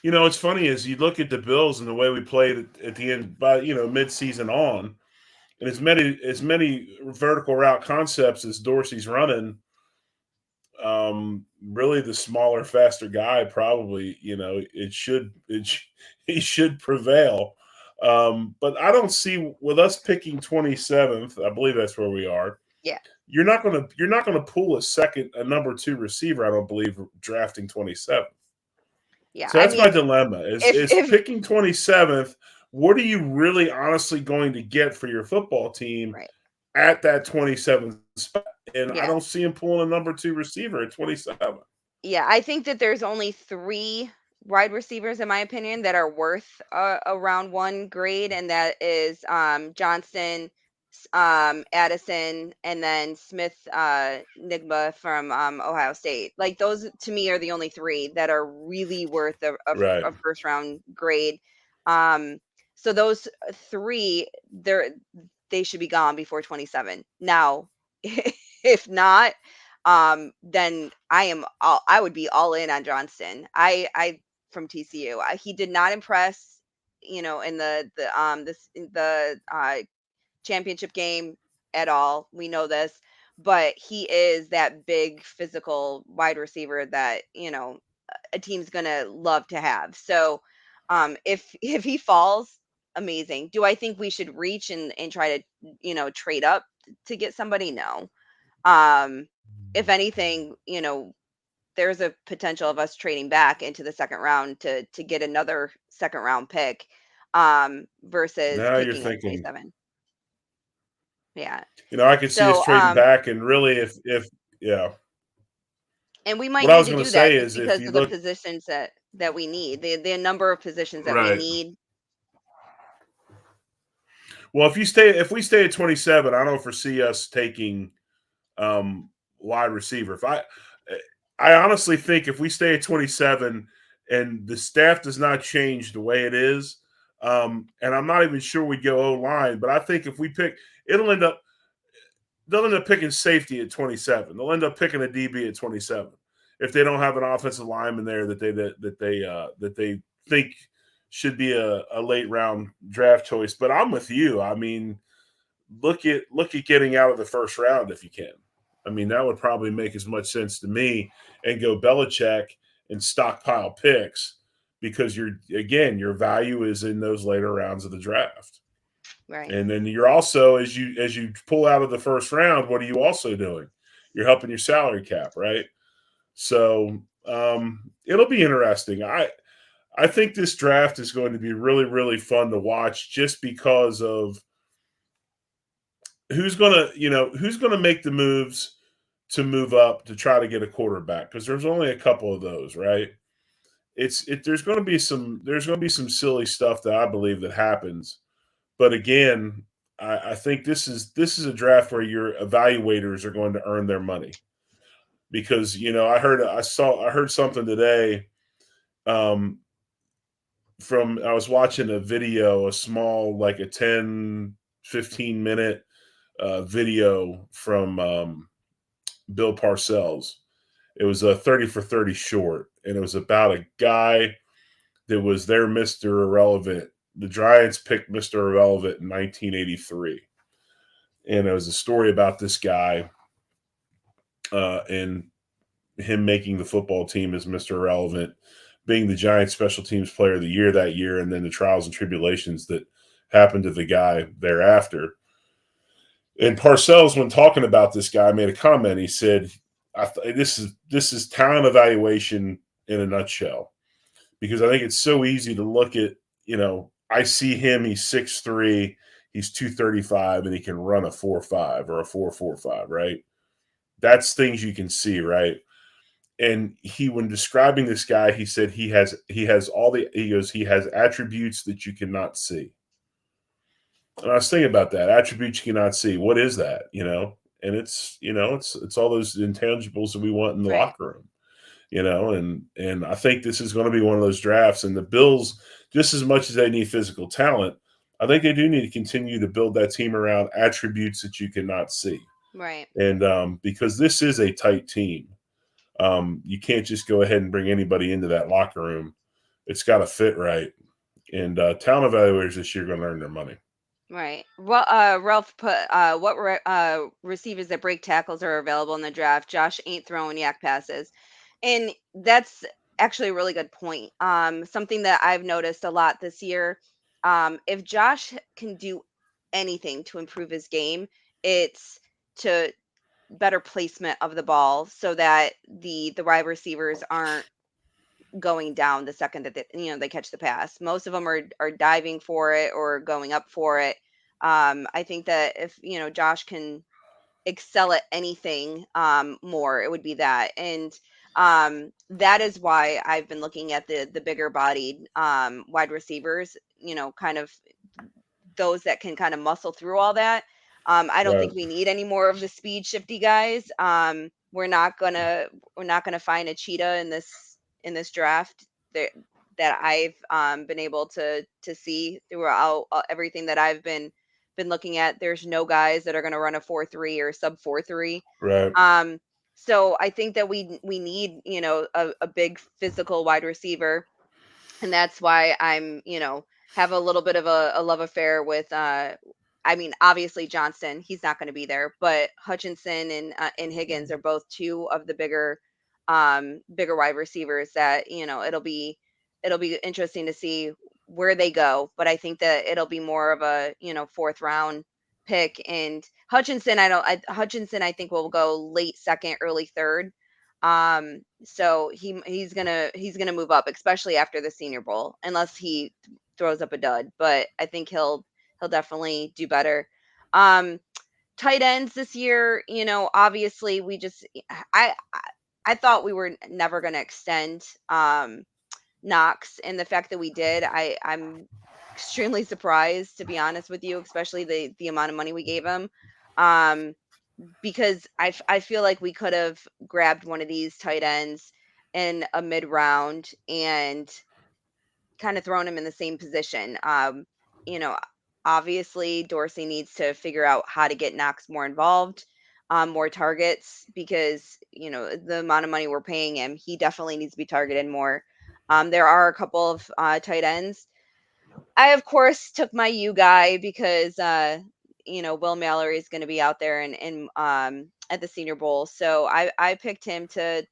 It's funny is you look at the Bills and the way we played at the end, by mid season on, and as many vertical route concepts as Dorsey's running. Really the smaller, faster guy probably, he should prevail. But I don't see with us picking 27th. I believe that's where we are. Yeah. You're not gonna pull a number two receiver. I don't believe drafting 27th. Yeah. So I that's my mean, dilemma: is if is if picking 27th. What are you really honestly going to get for your football team right. at that 27th spot? And I Yeah. don't see him pulling a number two receiver at 27. Yeah, I think that there's only 3 wide receivers, in my opinion, that are worth a round 1 grade, and that is, Johnston, Addison, and then Smith, Nigma from, Ohio State. Like, those to me are the only 3 that are really worth Right. a first round grade. Um, so those 3, they should be gone before 27. Now, if not, then I would be all in on Johnston. I from TCU. He did not impress, in the championship game at all. We know this, but he is that big physical wide receiver that, a team's going to love to have. So, if he falls, amazing. Do I think we should reach and try to, trade up to get somebody? No. Um, if anything, there's a potential of us trading back into the second round to get another second round pick, versus Now you're picking at thinking. 27. Yeah. I could see us So, trading back, and really, if yeah, and we might what I need was to going to do that say just is if because you of the look positions that we need, the number of positions that we right. need. Well, if we stay at 27, I don't foresee us taking um, wide receiver. I honestly think if we stay at 27 and the staff does not change the way it is, and I'm not even sure we'd go O line, but I think if we pick, it'll end up they'll end up picking safety at 27. They'll end up picking a DB at 27 if they don't have an offensive lineman there that they think should be a late round draft choice. But I'm with you. I mean, look at getting out of the first round if you can. I mean, that would probably make as much sense to me and go Belichick and stockpile picks because your value is in those later rounds of the draft. Right. And then you're also as you pull out of the first round, what are you also doing? You're helping your salary cap, right? So it'll be interesting. I think this draft is going to be really really fun to watch just because of who's gonna make the moves to move up to try to get a quarterback because there's only a couple of those, right? There's going to be some silly stuff that I believe that happens, but again, I think this is a draft where your evaluators are going to earn their money because I heard something today um, from I was watching a video, a small like a 10-15 minute video from Bill Parcells. It was a 30 for 30 short, and it was about a guy that was their Mr. Irrelevant. The Giants picked Mr. Irrelevant in 1983. And it was a story about this guy and him making the football team as Mr. Irrelevant, being the Giants special teams player of the year that year, and then the trials and tribulations that happened to the guy thereafter. And Parcells, when talking about this guy, made a comment. He said, "This is talent evaluation in a nutshell." Because I think it's so easy to look at. I see him. He's 6'3", he's 235, and he can run a 4.5 or a 4.45. Right? That's things you can see. Right? And when describing this guy, he said he has attributes that you cannot see. And I was thinking about that. Attributes you cannot see. What is that? And it's all those intangibles that we want in the Right. locker room. And I think this is going to be one of those drafts. And the Bills, just as much as they need physical talent, I think they do need to continue to build that team around attributes that you cannot see. Right. And because this is a tight team, you can't just go ahead and bring anybody into that locker room. It's got to fit right. And talent evaluators this year are going to earn their money. Right. Well, Ralph put receivers that break tackles are available in the draft. Josh ain't throwing yak passes, and that's actually a really good point. Something that I've noticed a lot this year. If Josh can do anything to improve his game, it's to better placement of the ball so that the wide receivers aren't going down the second that they catch the pass. Most of them are diving for it or going up for it. I think that if Josh can excel at anything more, it would be that. And that is why I've been looking at the bigger bodied wide receivers, kind of those that can kind of muscle through all that. I don't Right. think we need any more of the speed shifty guys. We're not gonna find a cheetah in this draft that I've been able to see throughout everything that I've been looking at. There's no guys that are gonna run a 4.3 or sub 4.3. Right. Um, so I think that we need a big physical wide receiver, and that's why I'm have a little bit of a love affair with I mean, obviously Johnston, he's not going to be there, but Hutchinson and Higgins are both two of the bigger wide receivers that it'll be interesting to see where they go, but I think that it'll be more of a fourth round pick. And Hutchinson I think will go late second, early third. So he's gonna move up, especially after the Senior Bowl, unless he throws up a dud. But I think he'll definitely do better. Um, Tight ends this year, obviously we just I thought we were never gonna extend Knox, and the fact that we did, I'm extremely surprised, to be honest with you, especially the amount of money we gave him. Um, because I feel like we could have grabbed one of these tight ends in a mid round and kind of thrown him in the same position. You know, Obviously Dorsey needs to figure out how to get Knox more involved, more targets, because the amount of money we're paying him, he definitely needs to be targeted more. There are a couple of tight ends. I of course took my U guy because Will Mallory is going to be out there and at the Senior Bowl, so I picked him to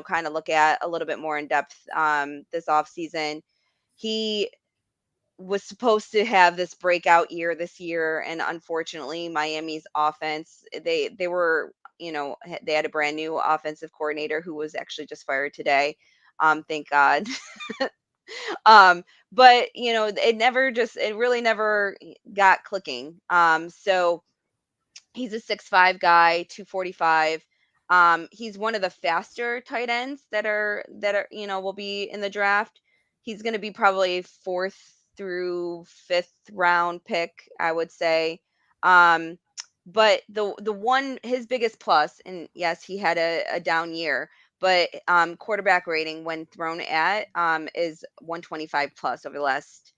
kind of look at a little bit more in depth this off season. He was supposed to have this breakout year this year, and unfortunately Miami's offense, they were they had a brand new offensive coordinator who was actually just fired today. Thank God. um but it really never got clicking. So he's a 6'5" guy, 245. He's one of the faster tight ends that will be in the draft. He's going to be probably fourth through fifth round pick, I would say. Um, but the one, his biggest plus, and yes, he had a down year, but quarterback rating when thrown at is 125 plus over the last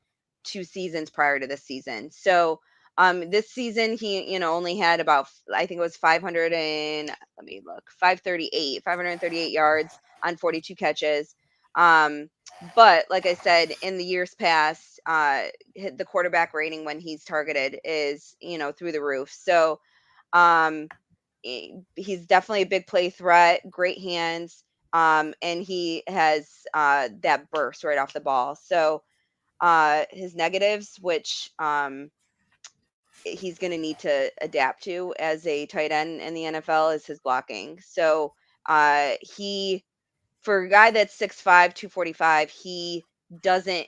two seasons prior to this season. So this season he, only had about, I think it was 500 and let me look, 538 yards on 42 catches. Um, but like I said, in the years past, the quarterback rating when he's targeted is, through the roof. So um, he's definitely a big play threat, great hands, and he has that burst right off the ball. So his negatives, which he's going to need to adapt to as a tight end in the NFL, is his blocking. So he, for a guy that's 6'5", 245, he doesn't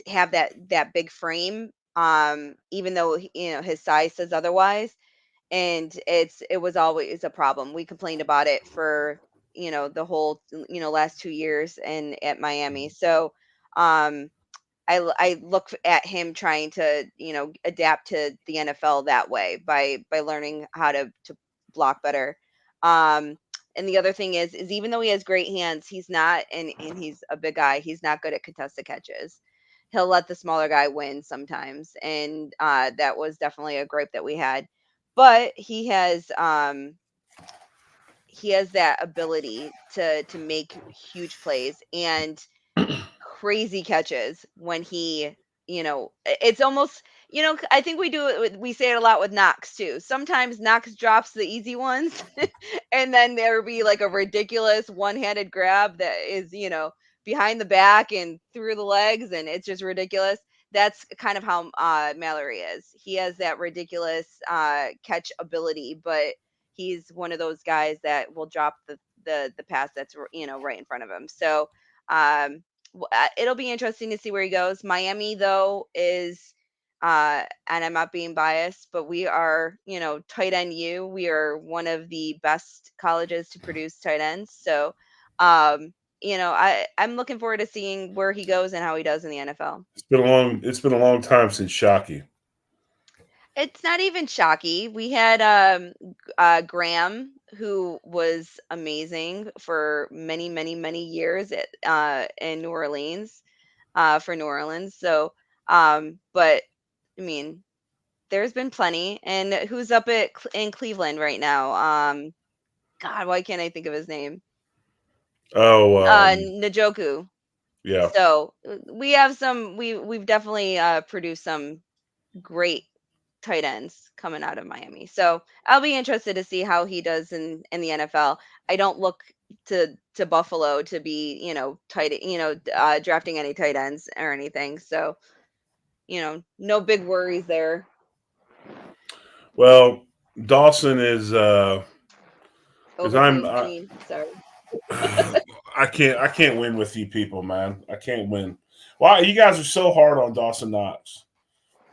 have that big frame. Even though his size says otherwise, and it was always a problem. We complained about it for the whole last 2 years and at Miami. So um I look at him trying to adapt to the NFL that way by learning how to block better. Um, and the other thing is even though he has great hands, he's not, and he's a big guy, he's not good at contested catches. He'll let the smaller guy win sometimes, and that was definitely a gripe that we had. But he has that ability to make huge plays and crazy catches when it's almost, I think we say it a lot with Knox too. Sometimes Knox drops the easy ones and then there'll be like a ridiculous one-handed grab that is behind the back and through the legs, and it's just ridiculous. that's kind of how Mallory is. He has that ridiculous catch ability, but he's one of those guys that will drop the pass that's right in front of him. So um, it'll be interesting to see where he goes. Miami though is and I'm not being biased, but we are, tight end U. We are one of the best colleges to produce tight ends. So, I'm looking forward to seeing where he goes and how he does in the NFL. It's been a long time since Shockey. It's not even shocky. We had Graham, who was amazing for many, many, many years in New Orleans, for New Orleans. So, but I mean, there's been plenty. And who's up in Cleveland right now? God, why can't I think of his name? Oh, Njoku. yeah. So we have we've definitely produced some great tight ends coming out of Miami. So I'll be interested to see how he does in the NFL. I don't look to Buffalo to be, drafting any tight ends or anything. So, no big worries there. Well, Dawson is because Overpaying Gene. Sorry. I can't win with you people, man. I can't win. Why you guys are so hard on Dawson Knox?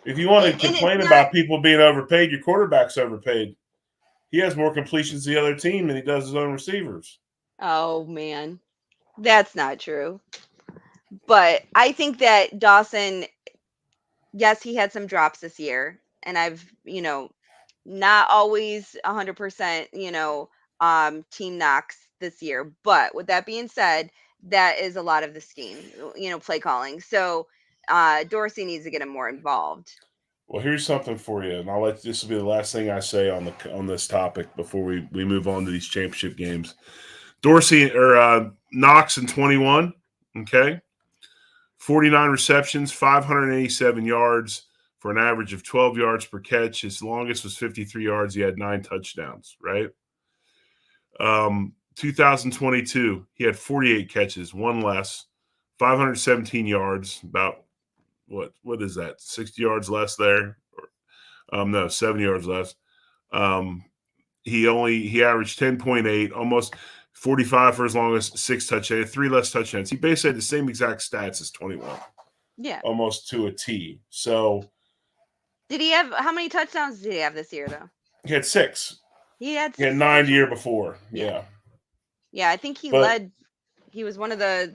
If you want to And it's complain not. about people being overpaid, your quarterback's overpaid. He has more completions to the other team than he does his own receivers. Oh man, that's not true. But I think that Dawson, yes, he had some drops this year, and I've, not always 100%, team knocks this year. But with that being said, that is a lot of the scheme, play calling. So Dorsey needs to get him more involved. Well, here's something for you, and I'll let this will be the last thing I say on this topic before we move on to these championship games. Dorsey or Knox in 21, okay, 49 receptions, 587 yards for an average of 12 yards per catch. His longest was 53 yards. He had 9 touchdowns, right? 2022, he had 48 catches, one less, 517 yards, about what is that? 60 yards less there? No, 7 yards less. Um, he averaged 10.8, almost 45 for his longest, 6 touchdowns, 3 less touchdowns. He basically had the same exact stats as 21, Yeah. almost to a T. So Did he have how many touchdowns did he have this year though? he had 6. He had He had 6 9 the year touchdowns? before. Yeah. Yeah. Yeah, I think he But led. He was one of the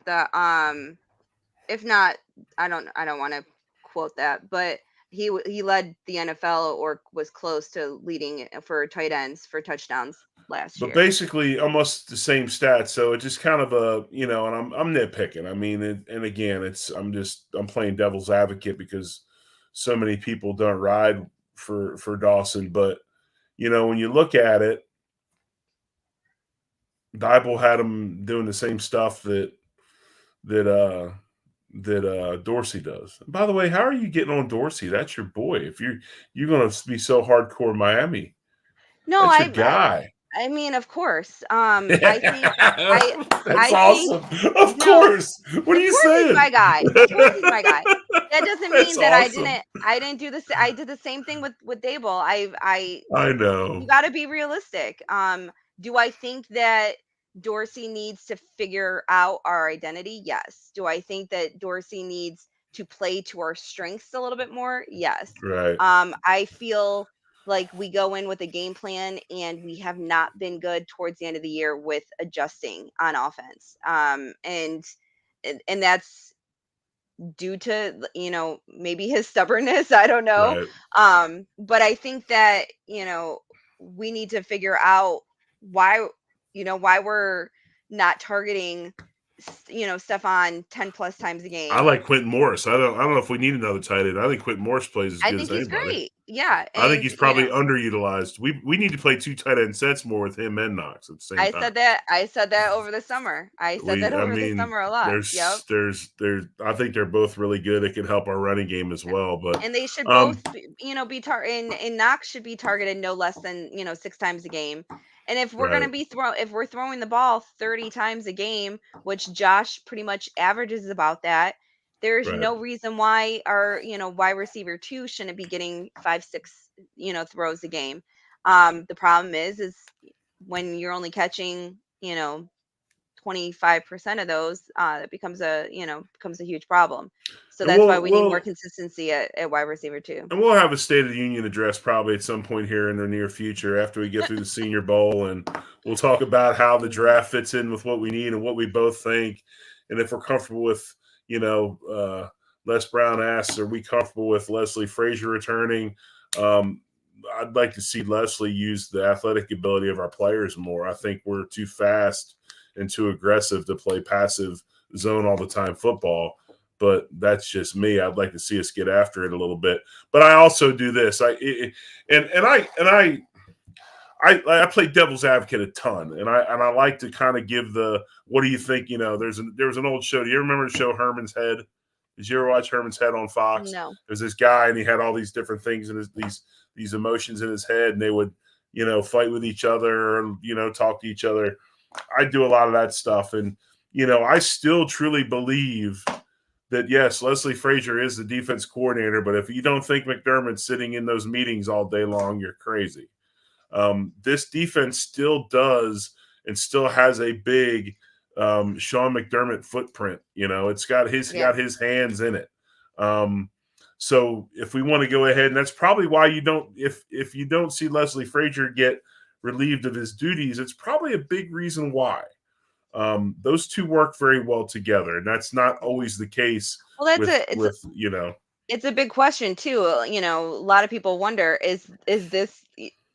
if not, I don't want to quote that, but he led the NFL or was close to leading for tight ends for touchdowns last but year. basically almost the same stats. So it's just kind of a, and I'm nitpicking. I mean, and again, I'm playing devil's advocate because so many people don't ride for Dawson. But when you look at it, Dybul had him doing the same stuff that Dorsey does. And by the way, how are you getting on Dorsey? That's your boy. If you're going to be so hardcore Miami, No, that's your guy. I mean, of course. I think I That's I think awesome. Of no, course. What are of you course he's saying? my guy. Of course he's my guy. That doesn't That's mean that I awesome. didn't I didn't do this. I did the same thing with Dable. I I You know. got to be realistic. Do I think that Dorsey needs to figure out our identity? Yes. Do I think that Dorsey needs to play to our strengths a little bit more? Yes. Right. I feel like we go in with a game plan and we have not been good towards the end of the year with adjusting on offense. And that's due to maybe his stubbornness. I don't know. Right. But I think that we need to figure out why why we're not targeting Stefan 10 plus times a I game. like Quentin Morris. I don't know if we need another tight end. I think Quentin Morris plays as I good think as he's anybody. great. Yeah. I think And he's probably underutilized. We need to play 2 tight end sets more with him and Knox at the same I time. said that over the summer. I said that I over the mean, summer a lot. Yep. there's. I think they're both really good. It can help our running game as well. But And they should both um, be and Knox should be targeted no less than 6 times a game. And if we're right. gonna if we're throwing the ball 30 times a game, which Josh pretty much averages about that, There's Right. no reason why our, wide receiver two shouldn't be getting 5, 6, throws a game. The problem is when you're only catching, 25% of those, it becomes a huge problem. So And that's why we'll we need more we'll consistency at wide receiver too. and we'll have a State of the Union address probably at some point here in the near future after we get through the Senior Bowl, and we'll talk about how the draft fits in with what we need and what we both think, and if we're comfortable with, you know, Les Brown asks, are we comfortable with Leslie Frazier returning? Um, I'd like to see Leslie use the athletic ability of our players more. I think we're too fast and too aggressive to play passive zone all the time football, but that's just me. I'd like to see us get after it a little bit. But I also do this. I play devil's advocate a ton, and I like to kind of give the what do you think? There was an old show. Do you remember the show Herman's Head? Did you ever watch Herman's Head on Fox? No. There's this guy, and he had all these different things in these emotions in his head, and they would fight with each other, or talk to each other. I do a lot of that stuff, and I still truly believe that yes, Leslie Frazier is the defense coordinator, but if you don't think McDermott's sitting in those meetings all day long, you're crazy. This defense still does and still has a big Sean McDermott footprint. It's Yeah. got his hands in it. Um, so if we want to go ahead, and that's probably why you don't if you don't see Leslie Frazier get relieved of his duties, it's probably a big reason why. Those two work very well together, and that's not always the case Well, that's with a with it's a big question too. A lot of people wonder is this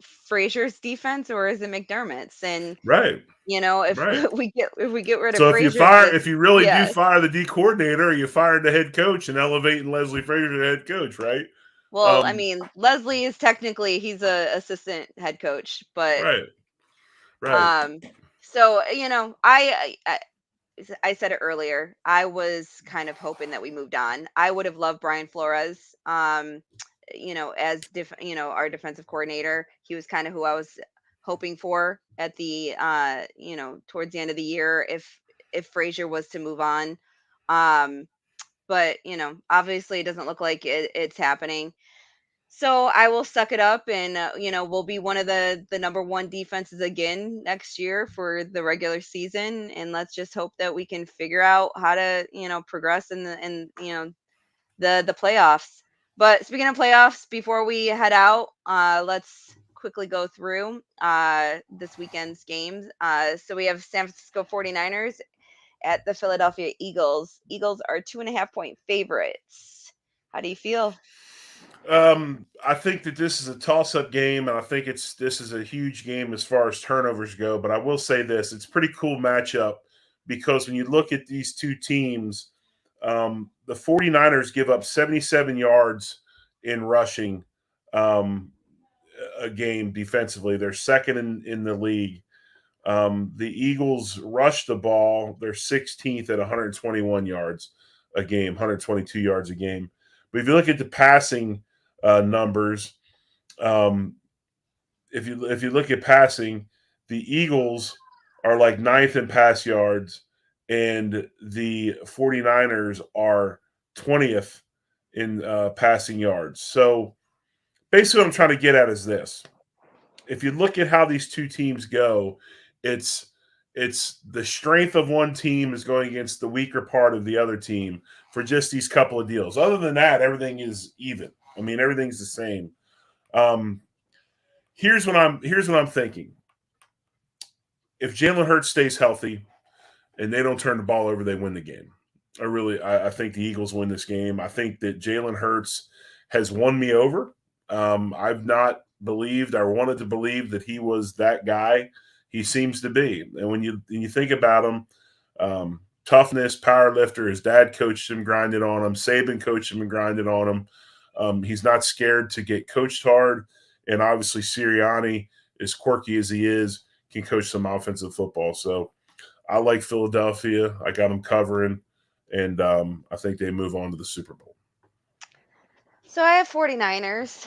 Frazier's defense or is it McDermott's? And right, if right. we get rid of So Frazier, if you really do yes. fire the D coordinator, you fired the head coach and elevating Leslie Frazier to the head coach, right? Well, I Um, mean, Leslie is technically he's a assistant head coach, but right, right. um, so I said it earlier. I was kind of hoping that we moved on. I would have loved Brian Flores, as our defensive coordinator. He was kind of who I was hoping for at the towards the end of the year if Frazier was to move on. Um, but obviously it doesn't look like it's happening. So I will suck it up, and we'll be one of the number one defenses again next year for the regular season, and let's just hope that we can figure out how to progress in the playoffs. But speaking of playoffs, before we head out, let's quickly go through this weekend's games. So we have San Francisco 49ers at the Philadelphia Eagles. Eagles are 2.5 point favorites. How do you feel? I think that this is a toss-up game, and I think this is a huge game as far as turnovers go. But I will say this: it's a pretty cool matchup because when you look at these two teams, the 49ers give up 77 yards in rushing um, a game defensively. They're second in the league. The Eagles rush the ball. They're 16th at 121 yards a game, 122 yards a game. But if you look at the passing numbers, um, if you look at passing, the Eagles are like ninth in pass yards, and the 49ers are 20th in passing yards. So basically, what I'm trying to get at is this: if you look at how these two teams go, it's the strength of one team is going against the weaker part of the other team for just these couple of deals. Other than that, everything is even. I mean, everything's the same. Um, here's what I'm thinking. If Jalen Hurts stays healthy and they don't turn the ball over, they win the game. I think the Eagles win this game. I think that Jalen Hurts has won me over. I've not believed or wanted to believe that he was that guy. He seems to be. And when you think about him, toughness, power lifter. His dad coached him, grinded on him. Saban coached him and grinded on him. He's not scared to get coached hard. And obviously, Sirianni, as quirky as he is, can coach some offensive football. So I like Philadelphia. I got them covering, and I think they move on to the Super Bowl. So I have 49ers,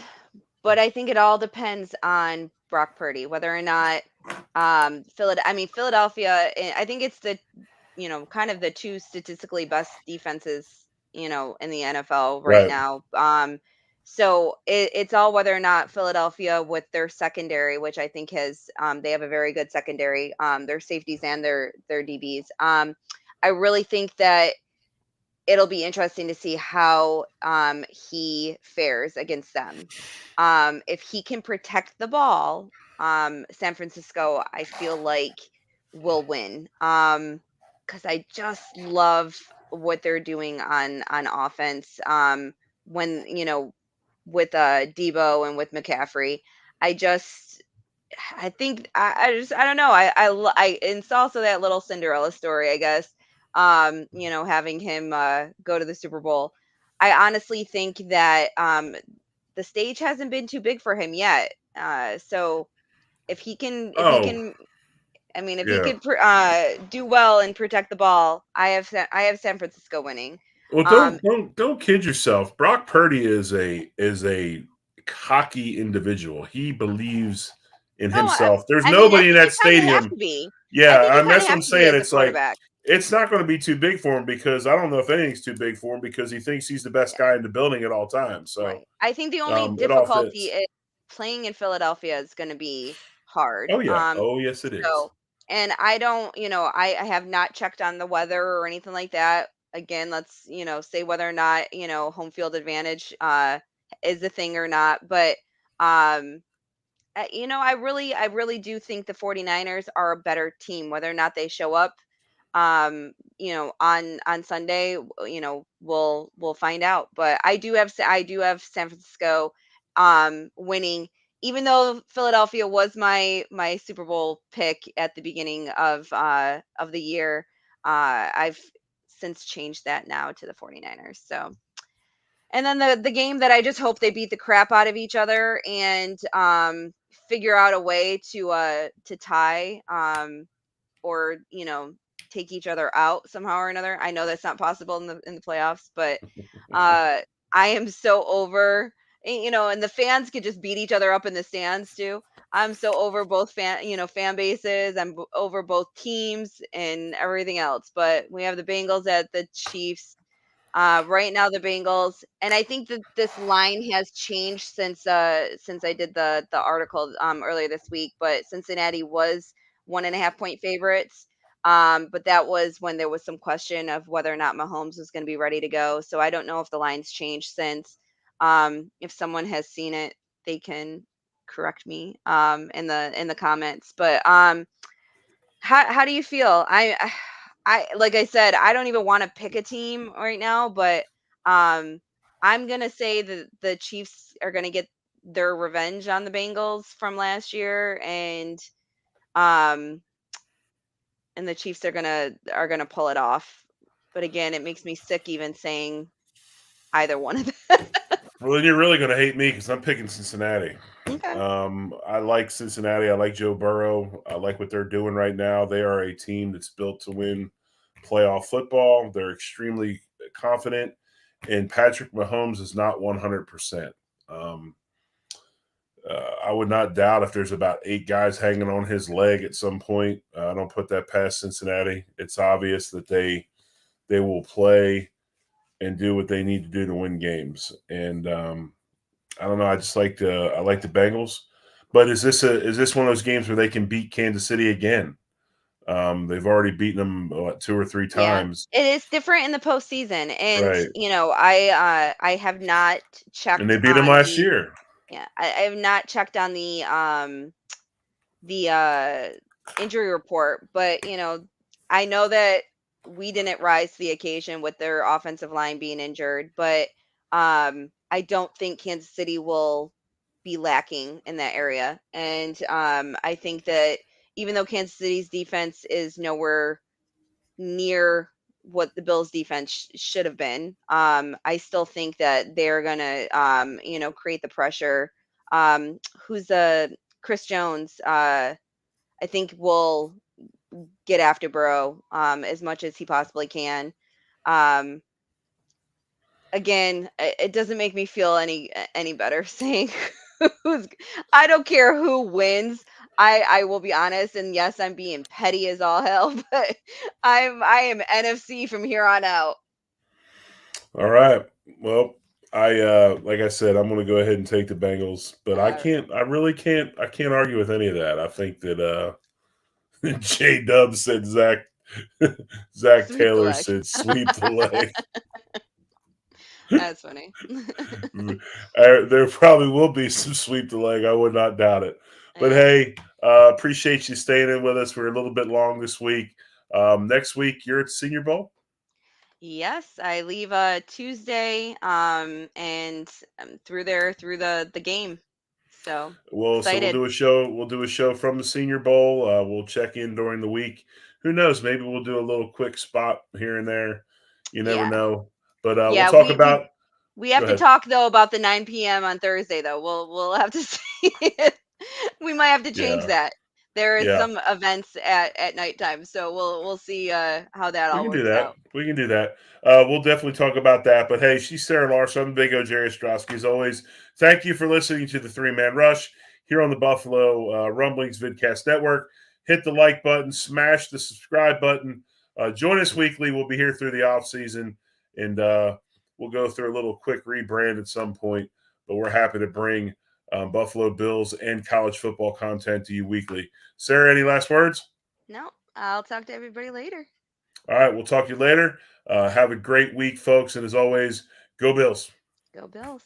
but I think it all depends on Brock Purdy, whether or not Philadelphia, I think it's the kind of the two statistically best defenses in the NFL right Right. now. So it's all whether or not Philadelphia with their secondary, which I think they have a very good secondary, their safeties and their DBs. I really think that it'll be interesting to see how he fares against them. If he can protect the ball, San Francisco, I feel like will win. Because I just love what they're doing on offense. When with Debo and with McCaffrey, I just I think I don't know. It's also that little Cinderella story, I guess. Having him go to the Super Bowl. I honestly think that the stage hasn't been too big for him yet. So if he Oh, can, I mean, if he yeah. could do well and protect the ball, I have San Francisco winning. Well, Um, don't kid yourself. Brock Purdy is a cocky individual. He believes in oh, himself. There's I mean, I nobody in think that you kind of have stadium. to be. I Yeah, think you kind that's of what have I'm to be saying. as a It's like quarterback. it's not going to be too big for him because I don't know if anything's too big for him because he thinks he's the best guy in the building at all times. So Right. I think the only it all difficulty fits. is playing in Philadelphia is going to be hard. Oh yeah. Oh yes, it is. So, and I don't, I have not checked on the weather or anything like that. Again, let's, say whether or not, home field advantage is a thing or not. But, um, I really do think the 49ers are a better team, whether or not they show up on Sunday, we'll find out. But I do have San Francisco winning, even though Philadelphia was my Super Bowl pick at the beginning of the year. I've since changed that now to the 49ers. So, and then the game that I just hope they beat the crap out of each other and figure out a way to tie, or take each other out somehow or another. I know that's not possible in the playoffs, but uh I am so over, and the fans could just beat each other up in the stands too. I'm so over both fan bases. Over both teams and everything else. But we have the Bengals at the Chiefs. Right now, the Bengals, and I think that this line has changed since I did the article earlier this week. But Cincinnati was 1.5 point favorites. But that was when there was some question of whether or not Mahomes was going to be ready to go. So I don't know if the line's changed since. If someone has seen it, they can correct me in the comments. But how do you feel? I like I said, I don't even want to pick a team right now, but um I'm going to say that the Chiefs are going to get their revenge on the Bengals from last year, um and the Chiefs are going to pull it off. But again, it makes me sick even saying either one of them. Well, then you're really going to hate me because I'm picking Cincinnati. Okay. I like Cincinnati. I like Joe Burrow. I like what they're doing right now. They are a team that's built to win playoff football. They're extremely confident, and Patrick Mahomes is not 100%. Um, I would not doubt if there's about 8 guys hanging on his leg at some point. I don't put that past Cincinnati. It's obvious that they will play and do what they need to do to win games. And I don't know. I like the Bengals, but is this one of those games where they can beat Kansas City again? They've already beaten them 2 or 3 Yeah. times, It is different in the postseason, and right? I have not And checked they beat them on last the year. yeah, I have not checked on the injury report, but I know that we didn't rise to the occasion with their offensive line being injured, but I don't think Kansas City will be lacking in that area. And I think that even though Kansas City's defense is nowhere near what the Bills defense should have been, I still think that they're going to create the pressure. Who's the Chris Jones, I think will get after Burrow as much as he possibly can. Um, Again, it doesn't make me feel any better saying who's. I don't care who wins. I will be honest, and yes, I'm being petty as all hell, but I am NFC from here on out. All right. Well, I like I said, I'm going to go ahead and take the Bengals, but I Uh, can't. I really can't. I can't argue with any of that. I think that J Dub said Zach Sweep the Taylor leg. said sweep the leg. That's funny. There probably will be some sweep the leg. I would not doubt it. But Yeah. hey, appreciate you staying in with us. We're a little bit long this week. Next week, you're at Senior Bowl. Yes, I leave Tuesday and through there through the game. So So we'll excited. do a show. We'll do a show from the Senior Bowl. We'll check in during the week. Who knows? Maybe we'll do a little quick spot here and there. You never Yeah. know. But we'll Yeah, talk we we about. we Go have to ahead. talk though about the 9 p.m. on Thursday though. We'll have to see. We might have to change Yeah, that. There is yeah. some events at nighttime, so we'll see how that We all can do works that. out. We can do that. We'll definitely talk about that. But hey, she's Sarah Larson. I'm Big O. Jerry Ostrowski. As always, thank you for listening to the Three Man Rush here on the Buffalo Rumblings Vidcast Network. Hit the like button, smash the subscribe button. Join us weekly. We'll be here through the off season, and we'll go through a little quick rebrand at some point. But we're happy to bring Buffalo Bills and college football content to you weekly. Sarah, any last words? No, I'll talk to everybody later. All right, we'll talk to you later. Have a great week, folks. And as always, go Bills. Go Bills.